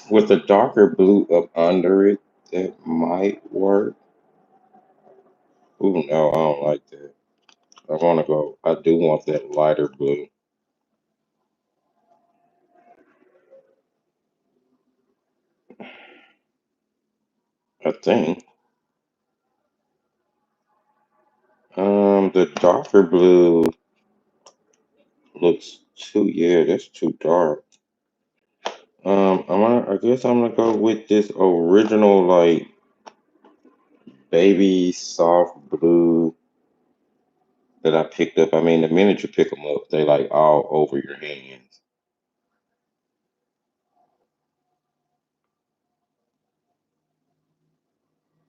with a darker blue up under it, that might work. Ooh, no, I don't like that. I want to go. I do want that lighter blue. I think. The darker blue looks too. Yeah, that's too dark. I guess I'm gonna go with this original like baby soft blue that I picked up. I mean, the minute you pick them up, they like all over your hands.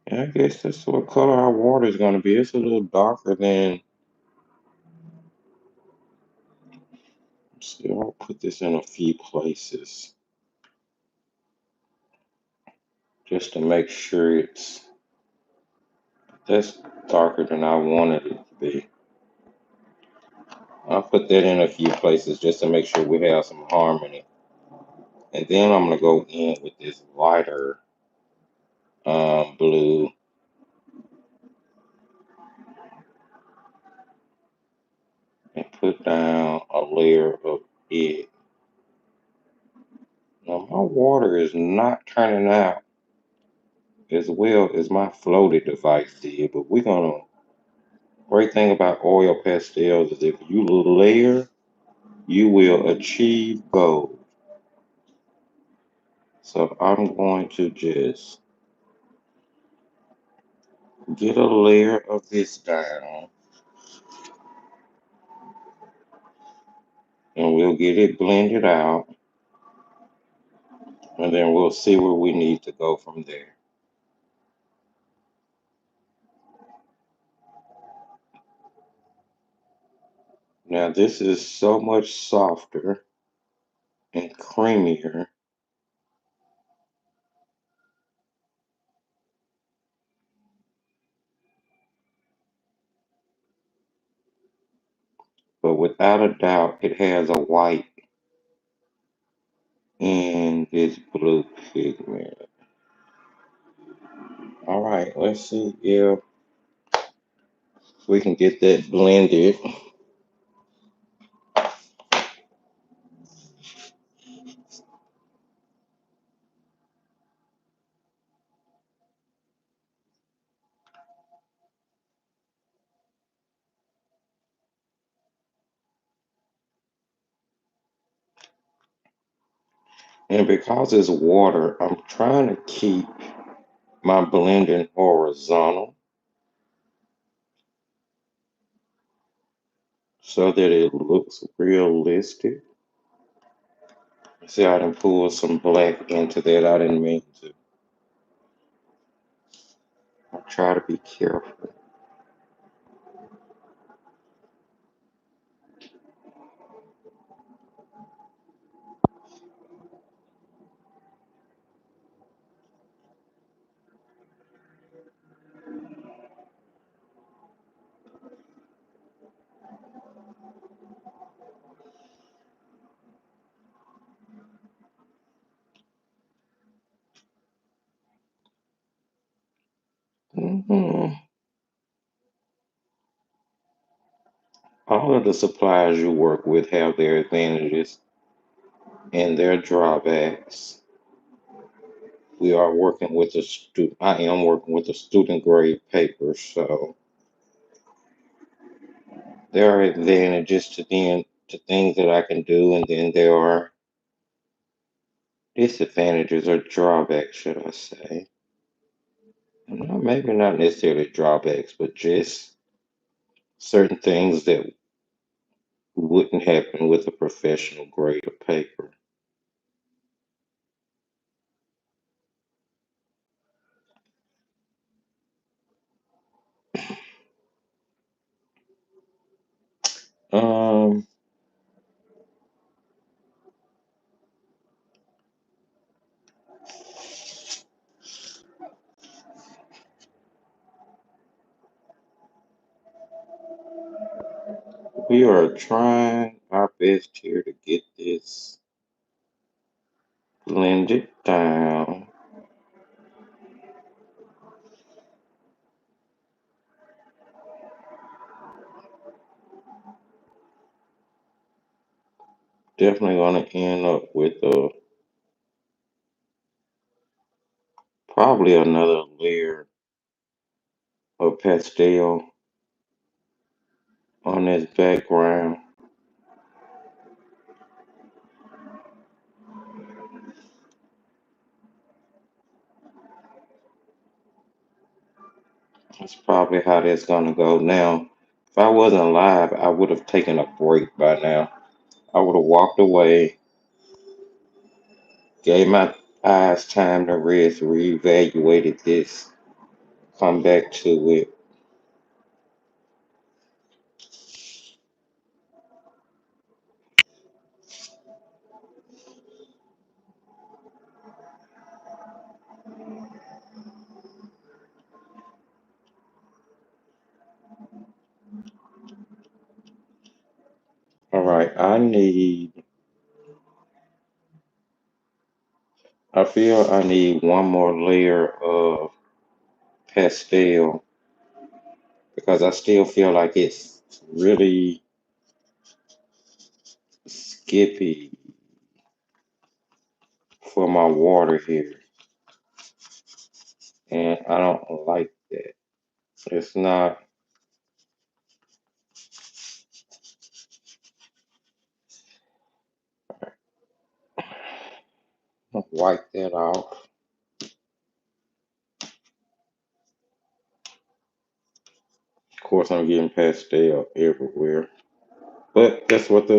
And I guess that's what color our water is gonna be. It's a little darker than. See, I'll put this in a few places just to make sure that's darker than I wanted it to be. I'll put that in a few places just to make sure we have some harmony. And then I'm gonna go in with this lighter blue and put down a layer of it. Now my water is not turning out as well as my floated device did, but we're gonna. Great thing about oil pastels is if you layer, you will achieve gold. So I'm going to just get a layer of this down and we'll get it blended out and then we'll see where we need to go from there. Now this is so much softer and creamier. But without a doubt, it has a white in this blue pigment. All right, let's see if we can get that blended. And because it's water, I'm trying to keep my blending horizontal so that it looks realistic. See, I done pulled some black into that. I didn't mean to. I try to be careful. Mhm. All of the supplies you work with have their advantages and their drawbacks. We are working with a student. I am working with a student grade paper, so there are advantages to things that I can do, and then there are disadvantages or drawbacks, should I say? No, maybe not necessarily drawbacks, but just certain things that wouldn't happen with a professional grade of paper. Um, we are trying our best here to get this blended down. Definitely going to end up with probably another layer of pastel on this background. That's probably how that's going to go. Now, if I wasn't live, I would have taken a break by now. I would have walked away, gave my eyes time to rest, reevaluated this, come back to it. All right, I feel I need one more layer of pastel because I still feel like it's really skippy for my water here. And I don't like that. It's not, wipe that off. Of course, I'm getting pastel everywhere. But that's what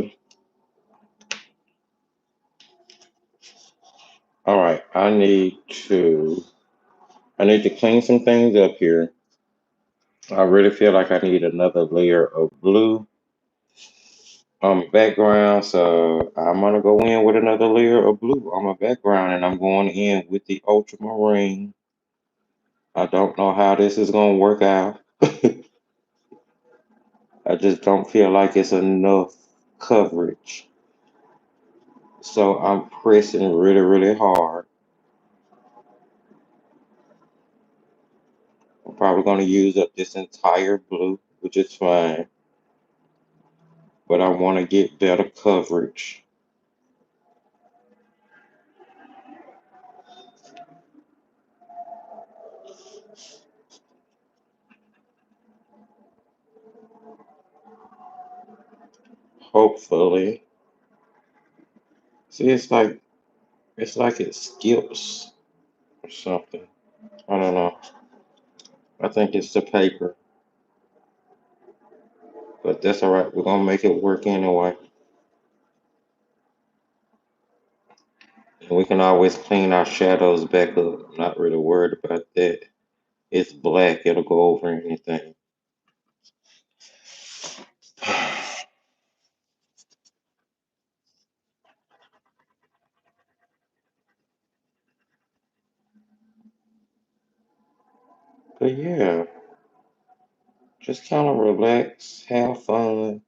all right, I need to clean some things up here. I really feel like I need another layer of blue on my background. So I'm gonna go in with another layer of blue on my background and I'm going in with the ultramarine. I don't know how this is gonna work out. I just don't feel like it's enough coverage. So I'm pressing really, really hard. I'm probably going to use up this entire blue, which is fine, but I want to get better coverage. Hopefully. See, it's like It's like it skips or something. I don't know. I think it's the paper, but that's all right. We're gonna make it work anyway. And we can always clean our shadows back up. Not really worried about that. It's black. It'll go over anything. But yeah, just kind of relax, have fun.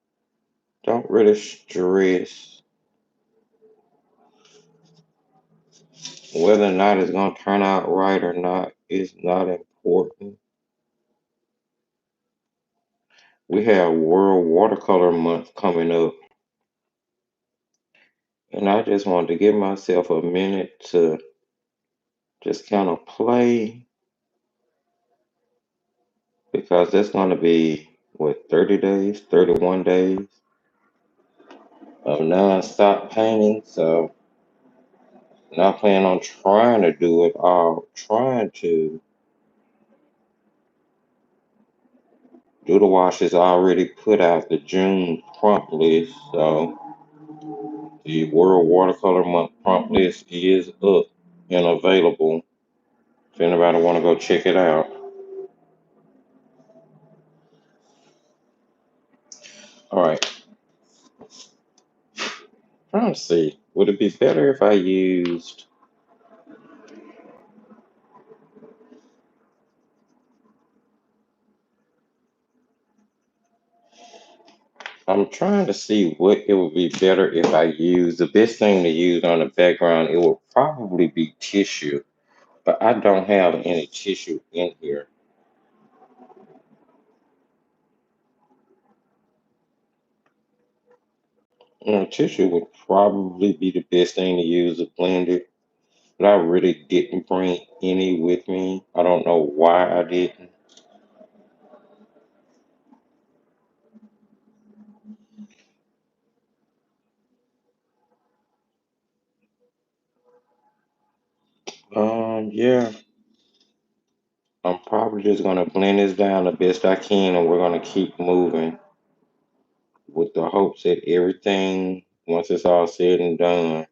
Don't really stress. Whether or not it's gonna turn out right or not is not important. We have World Watercolor Month coming up, and I just wanted to give myself a minute to just kind of play because that's going to be what 30 days, 31 days of non-stop painting. So not planning on trying to do it all, trying to do the washes. I already put out the June prompt list, so the World Watercolor Month prompt list is up and available if anybody want to go check it out. All right, trying to see, would it be better if I used? I'm trying to see what it would be better if I use. The best thing to use on the background, it would probably be tissue, but I don't have any tissue in here. Tissue would probably be the best thing to use to blend it, but I really didn't bring any with me. I don't know why I didn't. Yeah, I'm probably just gonna blend this down the best I can, and we're gonna keep moving with the hopes that everything, once it's all said and done,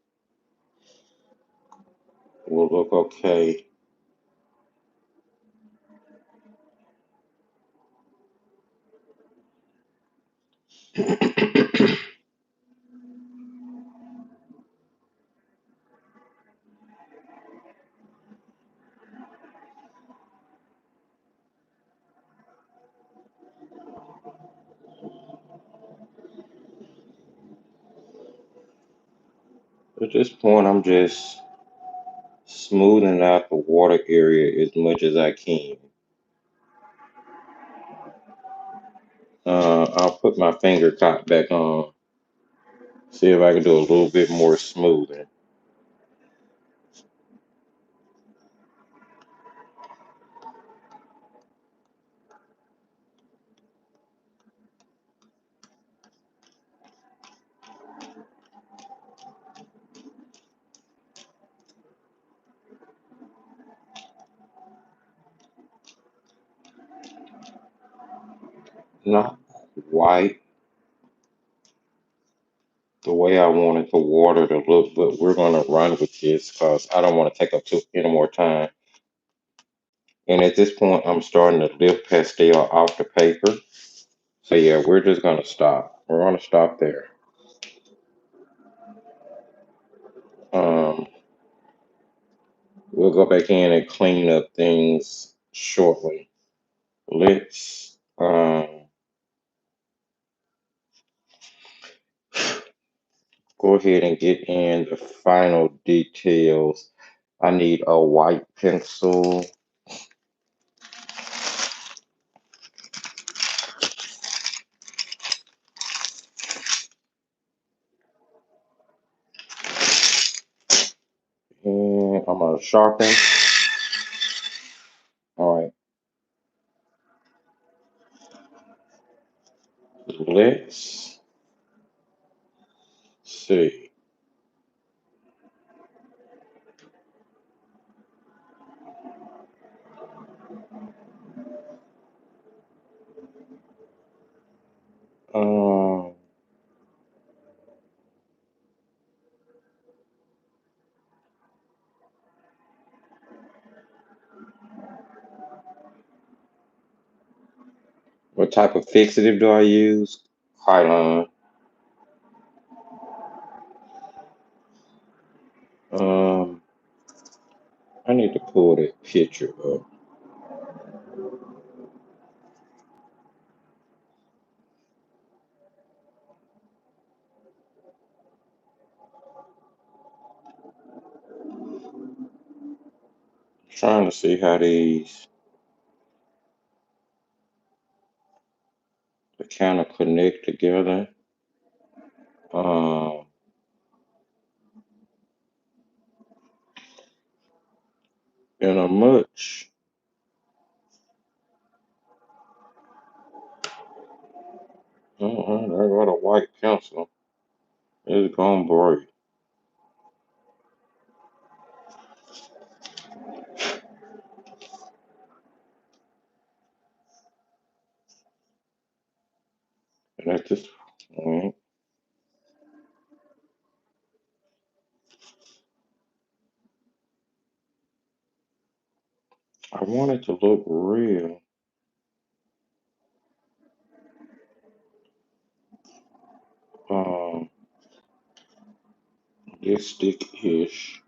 will look okay. At this point, I'm just smoothing out the water area as much as I can. I'll put my finger top back on, see if I can do a little bit more smoothing. Not quite the way I wanted the water to look, but we're gonna run with this because I don't want to take up too any more time. And at this point, I'm starting to lift pastel off the paper. So yeah, we're just gonna stop. We're gonna stop there. Um, we'll go back in and clean up things shortly. Let's go ahead and get in the final details. I need a white pencil. And I'm gonna sharpen. All right, let's see. What type of fixative do I use? Krylon. Um, I need to pull that picture up. Trying to see how these they kind of connect together. Um, in a much. I got a white pencil. It's gonna break. And at this point, I want it to look real. Um, Lipstick-ish.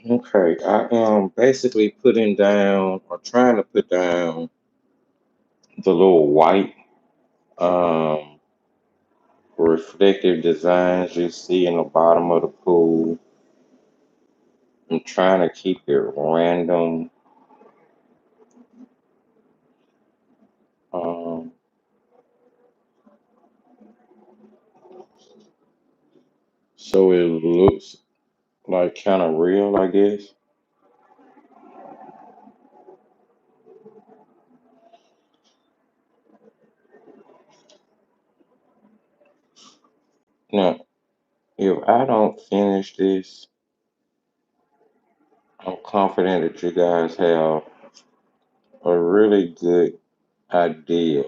Okay, I am basically putting down or trying to put down the little white um reflective designs you see in the bottom of the pool. I'm trying to keep it random. Um, so it looks like kind of real, I guess. Now, if I don't finish this, I'm confident that you guys have a really good idea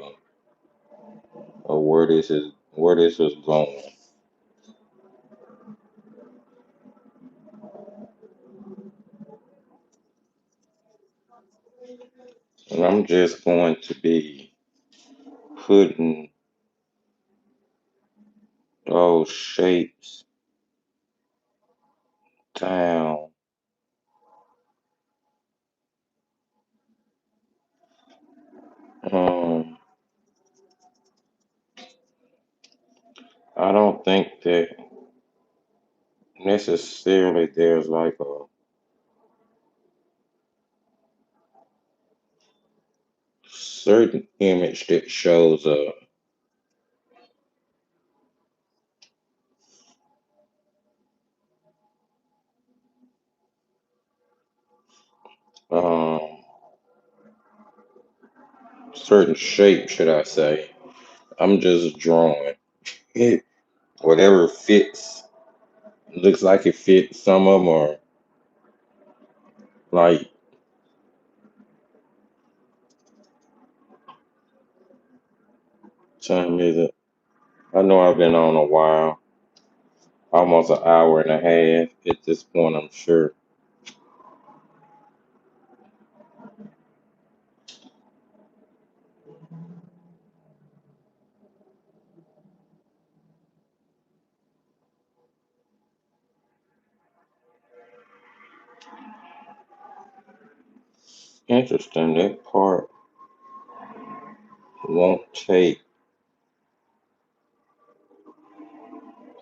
of where this is going. And I'm just going to be putting those shapes down. Um, I don't think that necessarily there's like a certain image that shows up. Um, Certain shape, should I say. I'm just drawing. Whatever fits, looks like it fits. Some of them are like, time is it? I know I've been on a while, almost an hour and a half at this point, I'm sure. Interesting, that part won't take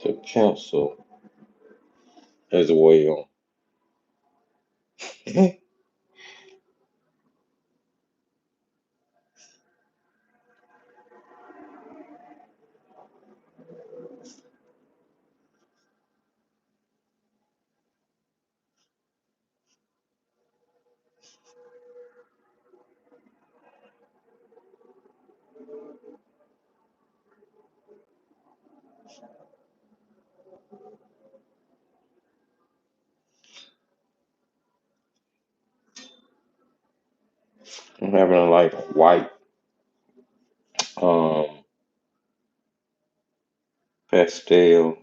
the pencil as well. I'm having a like white um pastel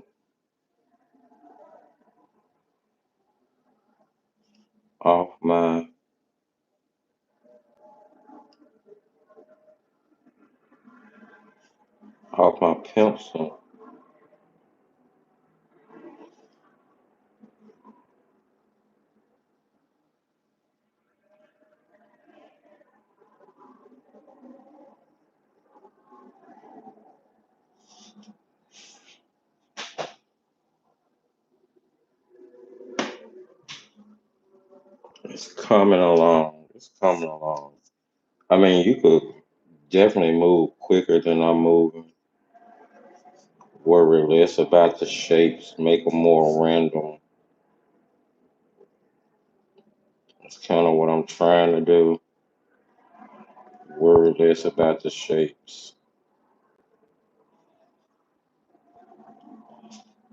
off my pencil. It's coming along. It's coming along. I mean, you could definitely move quicker than I'm moving. Worry less about the shapes, make them more random. It's kind of what I'm trying to do. Worry less about the shapes.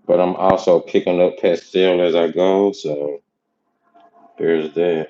But I'm also picking up pastel as I go, so there's that.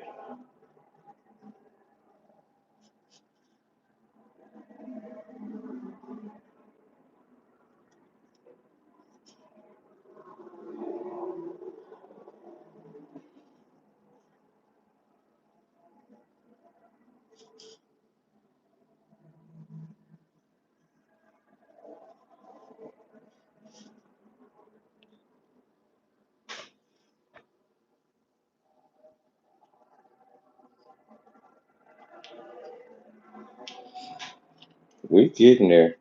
We getting there.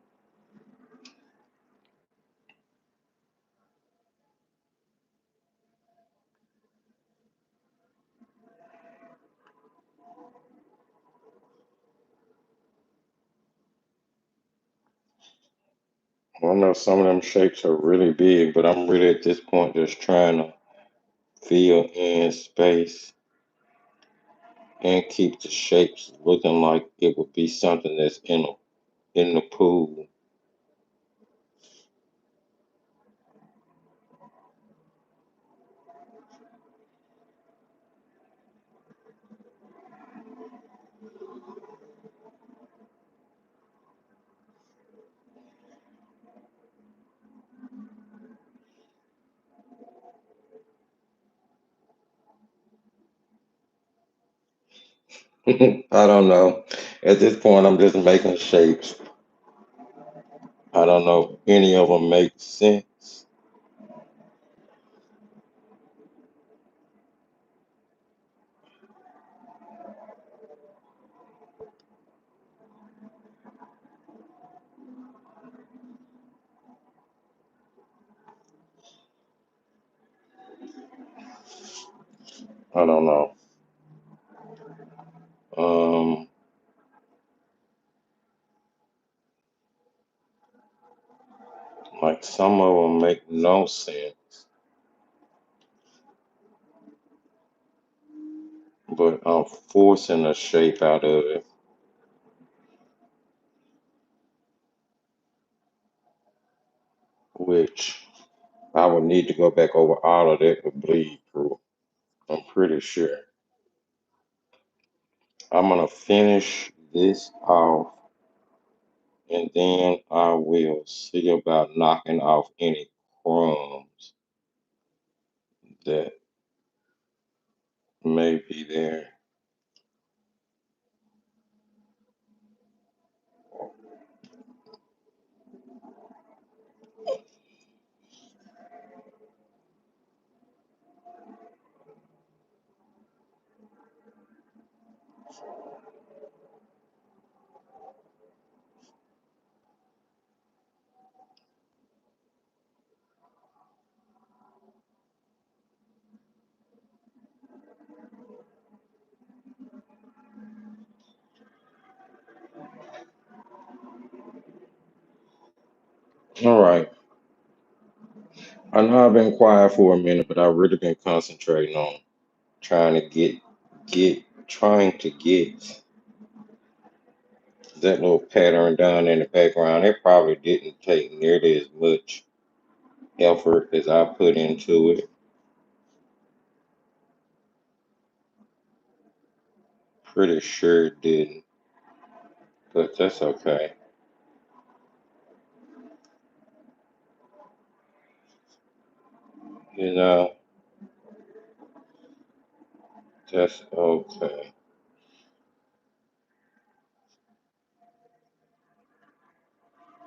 I know some of them shapes are really big, but I'm really at this point just trying to fill in space and keep the shapes looking like it would be something that's in the pool. I don't know. At this point, I'm just making shapes. I don't know if any of them make sense. I don't know. Um, like some of them make no sense, but I'm forcing a shape out of it, which I would need to go back over all of that to bleed through. I'm pretty sure. I'm gonna finish this off and then I will see about knocking off any crumbs that may be there. All right. I know I've been quiet for a minute, but I've really been concentrating on trying to trying to get that little pattern done in the background. It probably didn't take nearly as much effort as I put into it. pretty sure it didn't, but that's okay. You know, that's okay.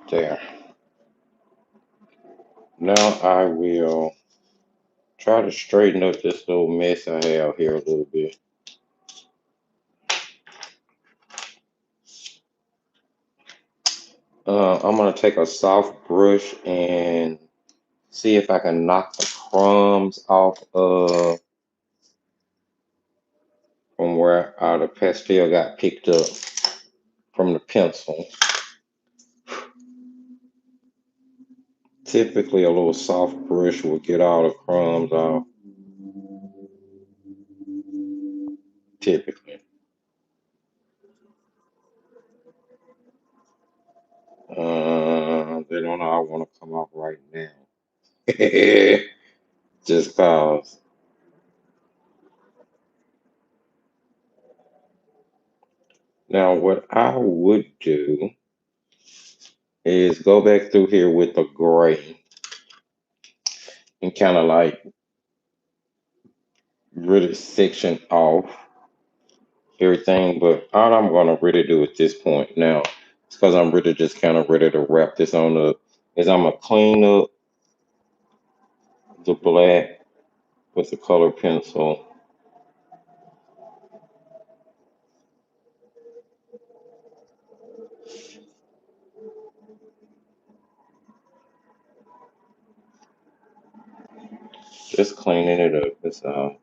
There. Now I will try to straighten up this little mess I have here a little bit. I'm gonna take a soft brush and see if I can knock the crumbs off from where the pastel got picked up from the pencil. Typically, a little soft brush will get all the crumbs off. Typically, they don't all want to come off right now. Just cause. Now, what I would do is go back through here with the gray and kind of like really section off everything. But all I'm gonna really do at this point now, it's because I'm really just kind of ready to wrap this on up, is I'm gonna clean up the black with the color pencil. Just cleaning it up. That's all.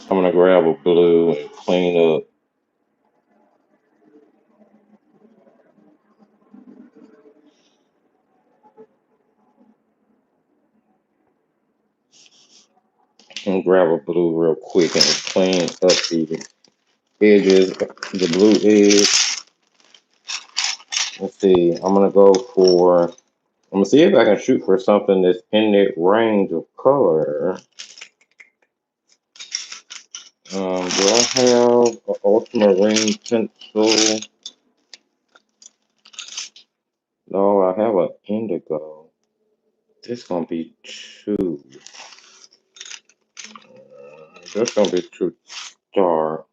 I'm gonna grab a blue and clean up. And grab a blue real quick and clean up the edges, the blue edge. Let's see. I'm gonna go for. I'm gonna see if I can shoot for something that's in that range of color. Do I have an ultramarine pencil? No, I have an indigo. This gonna be too. That's gonna be too dark.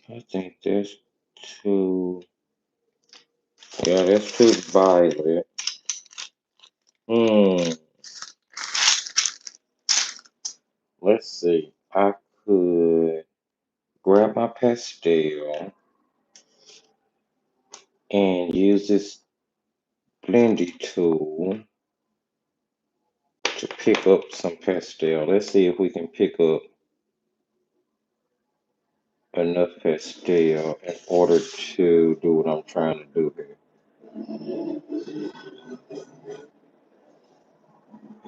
I think that's too. Yeah, that's too violet. Hmm. Let's see. I could grab my pastel and use this blendy tool to pick up some pastel. Let's see if we can pick up enough pastel in order to do what I'm trying to do here.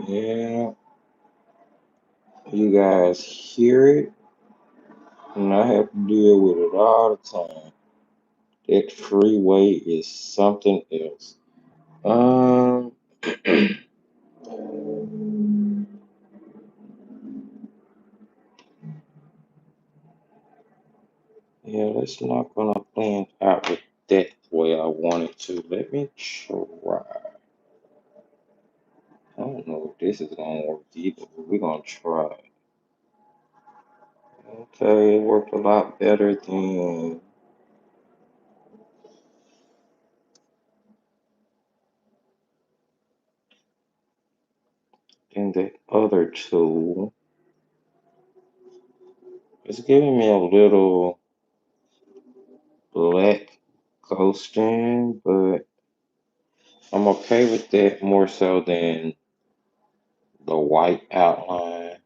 Yeah, you guys hear it, and I have to deal with it all the time. That freeway is something else. Um, yeah, that's not gonna plan out with that way I want it to. Let me try. I don't know if this is gonna work either, but we're gonna try. Okay, it worked a lot better than the other tool. It's giving me a little black ghosting, but I'm okay with that more so than the white outline.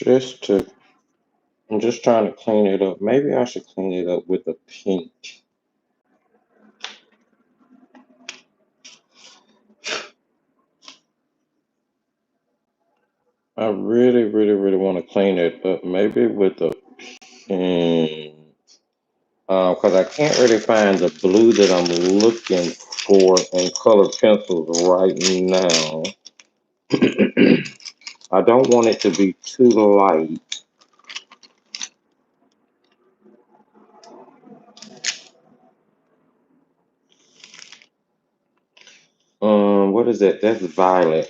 Just to, I'm just trying to clean it up. Maybe I should clean it up with a pink. I really, really, really want to clean it up. Maybe with a pink. Because I can't really find the blue that I'm looking for in color pencils right now. I don't want it to be too light. What is that? That's violet.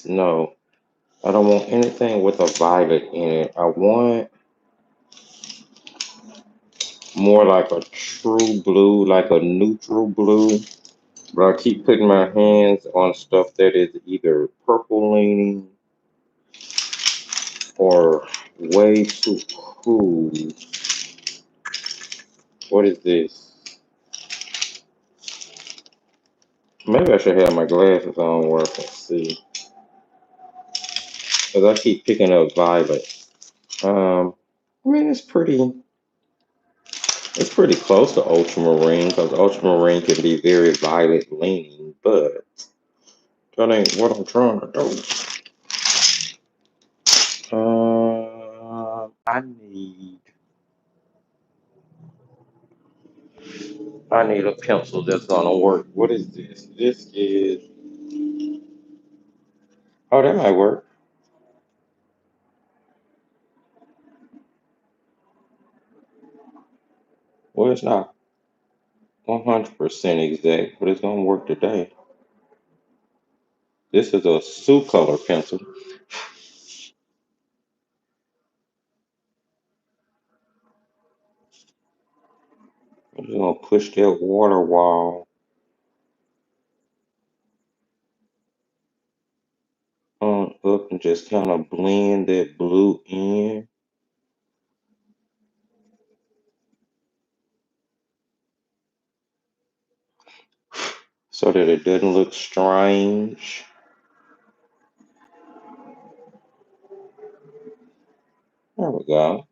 No. I don't want anything with a violet in it. I want more like a true blue, like a neutral blue. But I keep putting my hands on stuff that is either purple leaning or way too cool. What is this? Maybe I should have my glasses on where I can see. Because I keep picking up violet. I mean, it's pretty close to ultramarine because ultramarine can be very violet leaning, but that ain't what I'm trying to do. I need a pencil that's gonna work. What is this? This is, oh, that might work. Well, it's not 100% exact, but it's gonna work today. This is a Sioux color pencil. I'm just gonna push that water wall on up and just kind of blend that blue in so that it doesn't look strange. There we go.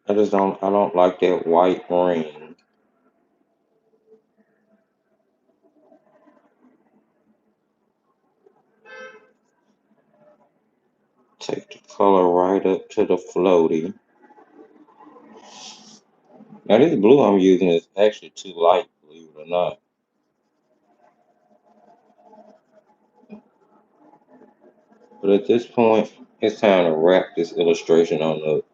I don't like that white ring. Take the color right up to the floaty. Now this blue I'm using is actually too light, believe it or not. But at this point, it's time to wrap this illustration on up.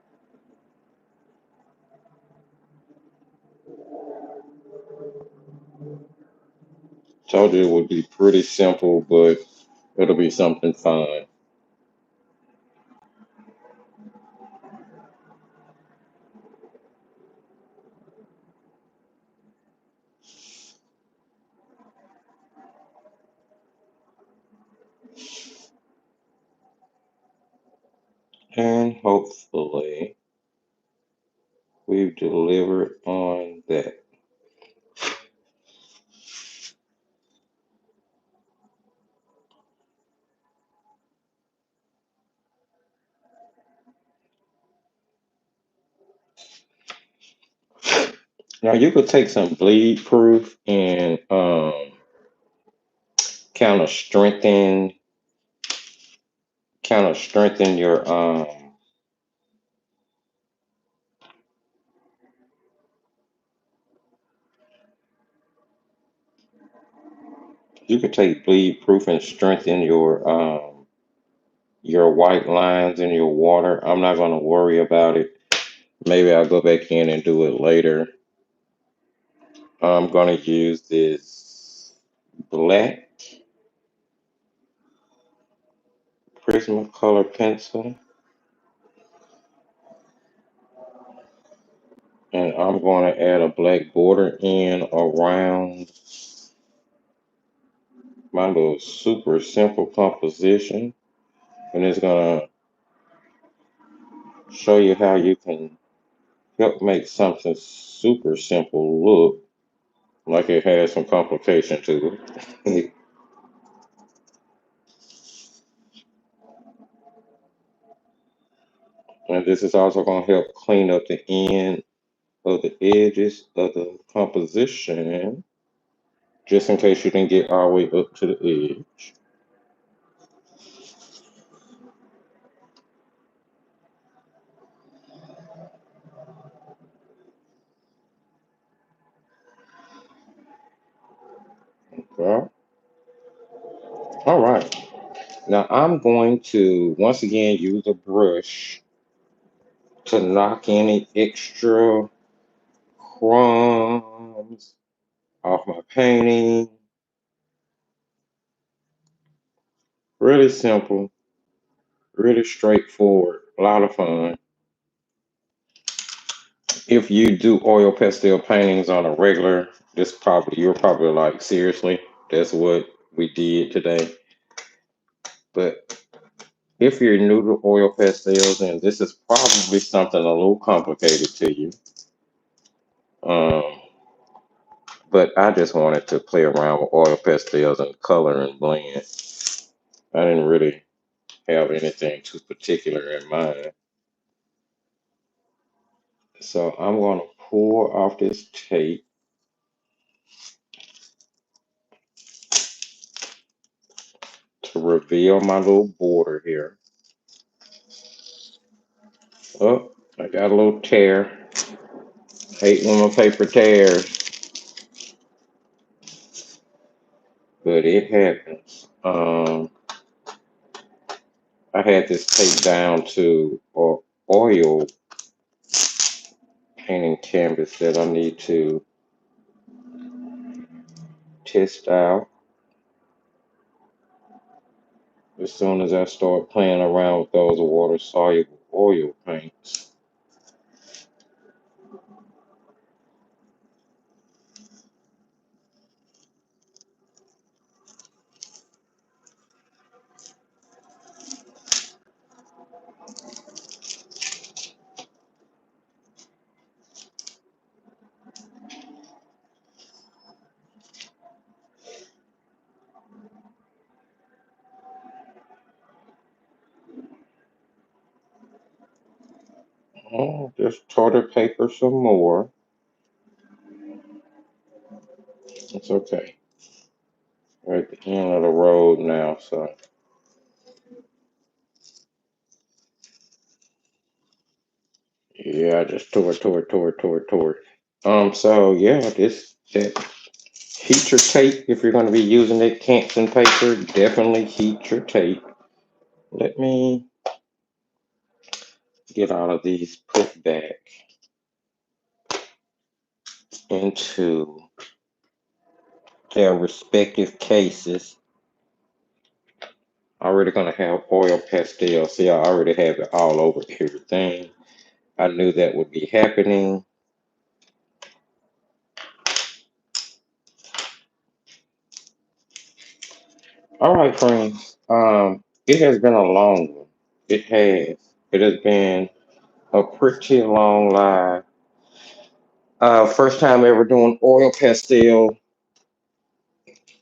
Told you it would be pretty simple, but it'll be something fun. And hopefully we've delivered on that. Now you could take some bleed proof and kind of strengthen your you could take bleed proof and strengthen your white lines in your water. I'm not gonna worry about it. Maybe I'll go back in and do it later. I'm gonna use this black Prismacolor pencil, and I'm going to add a black border in around my little super simple composition, and it's going to show you how you can help make something super simple look like it has some complication to it. And this is also going to help clean up the end of the edges of the composition, just in case you didn't get all the way up to the edge. Okay. All right. Now I'm going to once again use a brush to knock any extra crumbs off my painting. Really simple, really straightforward, a lot of fun. If you do oil pastel paintings on a regular, you're probably like, seriously, that's what we did today. But if you're new to oil pastels, and this is probably something a little complicated to you, um, but I just wanted to play around with oil pastels and color and blend. I didn't really have anything too particular in mind. So I'm going to pour off this tape to reveal my little border here. Oh, I got a little tear. Hate when my paper tears, but it happens. I had this tape down to oil painting canvas that I need to test out as soon as I start playing around with those water soluble oil paints. Oh, just toilet paper some more. It's okay. We're at the end of the road now, so yeah, I just tore it. So yeah, this that heat your tape if you're going to be using it. Canson paper, definitely heat your tape. Let me get all of these put back into their respective cases. Already gonna have oil pastel. See, I already have it all over everything. I knew that would be happening. All right, friends. It has been a long one. It has. It has been a pretty long live. First time ever doing oil pastel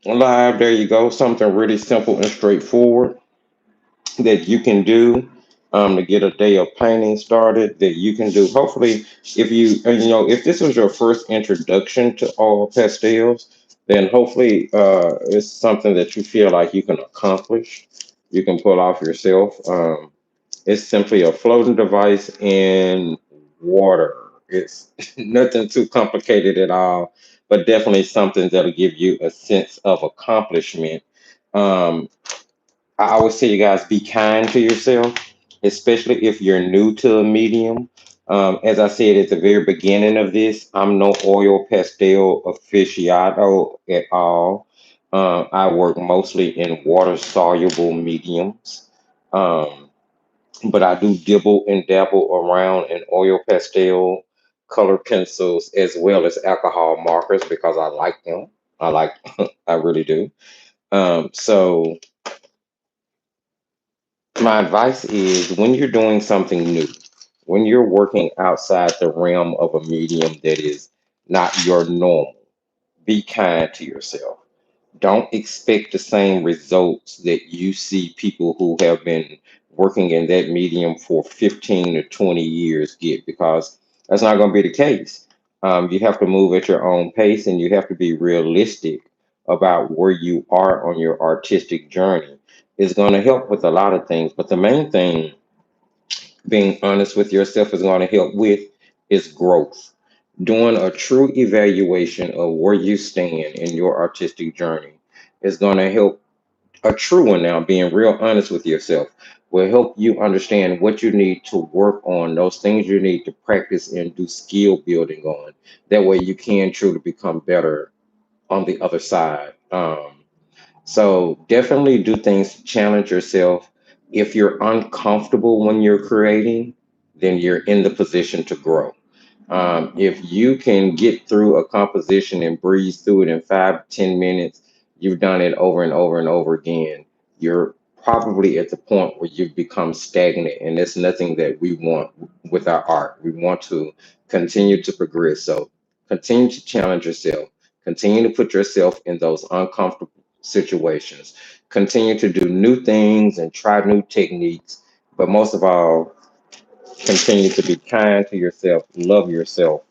live. There you go. Something really simple and straightforward that you can do to get a day of painting started. That you can do. Hopefully, if if this was your first introduction to oil pastels, then hopefully it's something that you feel like you can accomplish. You can pull off yourself. It's simply a floating device in water. It's nothing too complicated at all, but definitely something that'll give you a sense of accomplishment. Um, I always say, you guys, be kind to yourself, especially if you're new to a medium. As I said at the very beginning of this, I'm no oil pastel aficionado at all. I work mostly in water soluble mediums. Um, but I do dibble and dabble around in oil pastel, color pencils, as well as alcohol markers because I like them. I like, I really do. So my advice is when you're doing something new, when you're working outside the realm of a medium that is not your normal, be kind to yourself. Don't expect the same results that you see people who have been working in that medium for 15 to 20 years get, because that's not going to be the case. You have to move at your own pace, and you have to be realistic about where you are on your artistic journey. It's going to help with a lot of things, but the main thing, being honest with yourself, is going to help with is growth. Doing a true evaluation of where you stand in your artistic journey is going to help. A true one, now being real honest with yourself, will help you understand what you need to work on, those things you need to practice and do skill building on. That way you can truly become better on the other side. So definitely do things to challenge yourself. If you're uncomfortable when you're creating, then you're in the position to grow. If you can get through a composition and breeze through it in 5 to 10 minutes, you've done it over and over and over again. You're probably at the point where you've become stagnant, and that's nothing that we want with our art. We want to continue to progress. So continue to challenge yourself, continue to put yourself in those uncomfortable situations, continue to do new things and try new techniques, but most of all, continue to be kind to yourself, love yourself.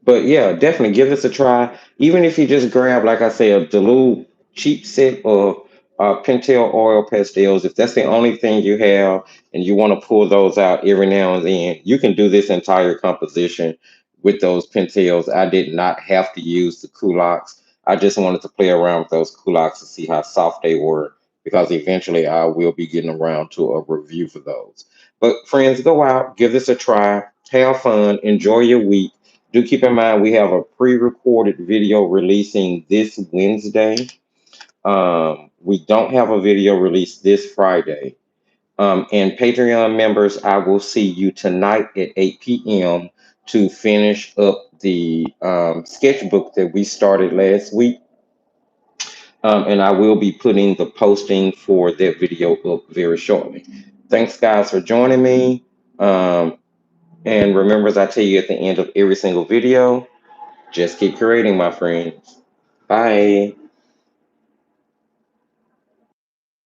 But yeah, definitely give this a try. Even if you just grab, like I said, the little cheap set of Pentel oil pastels, if that's the only thing you have and you want to pull those out every now and then, you can do this entire composition with those Pentels. I did not have to use the culottes. I just wanted to play around with those culottes to see how soft they were, because eventually I will be getting around to a review for those. But friends, go out, give this a try, have fun, enjoy your week. Do keep in mind we have a pre-recorded video releasing this Wednesday. We don't have a video release this Friday. And Patreon members, I will see you tonight at 8 p.m. to finish up the sketchbook that we started last week. And I will be putting the posting for that video up very shortly. Thanks, guys, for joining me. And remember, as I tell you at the end of every single video, just keep creating, my friends. Bye.